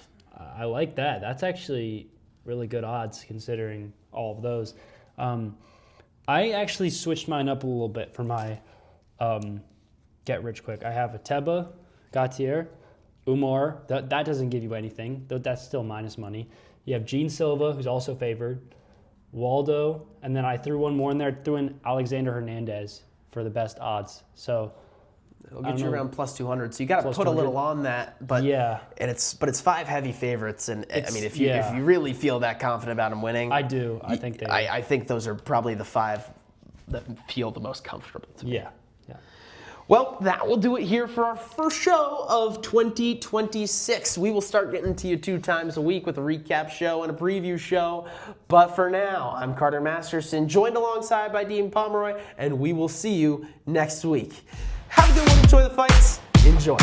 I like that. That's actually really good odds considering all of those. I actually switched mine up a little bit for my Get Rich Quick. I have Ateba, Gautier, Umar. That doesn't give you anything. That's still minus money. You have Gene Silva, who's also favored, Waldo, and then I threw one more in there, threw in Alexander Hernandez for the best odds. So it'll get you around plus 200. So you got to put a little on that, but yeah, it's 5 heavy favorites, and if you really feel that confident about them winning, I do. I think I think those are probably the 5 that feel the most comfortable to me. Yeah. Well, that will do it here for our first show of 2026. We will start getting to you 2 times a week with a recap show and a preview show. But for now, I'm Carter Masterson, joined alongside by Dean Pomeroy, and we will see you next week. Have a good one. Enjoy the fights. Enjoy.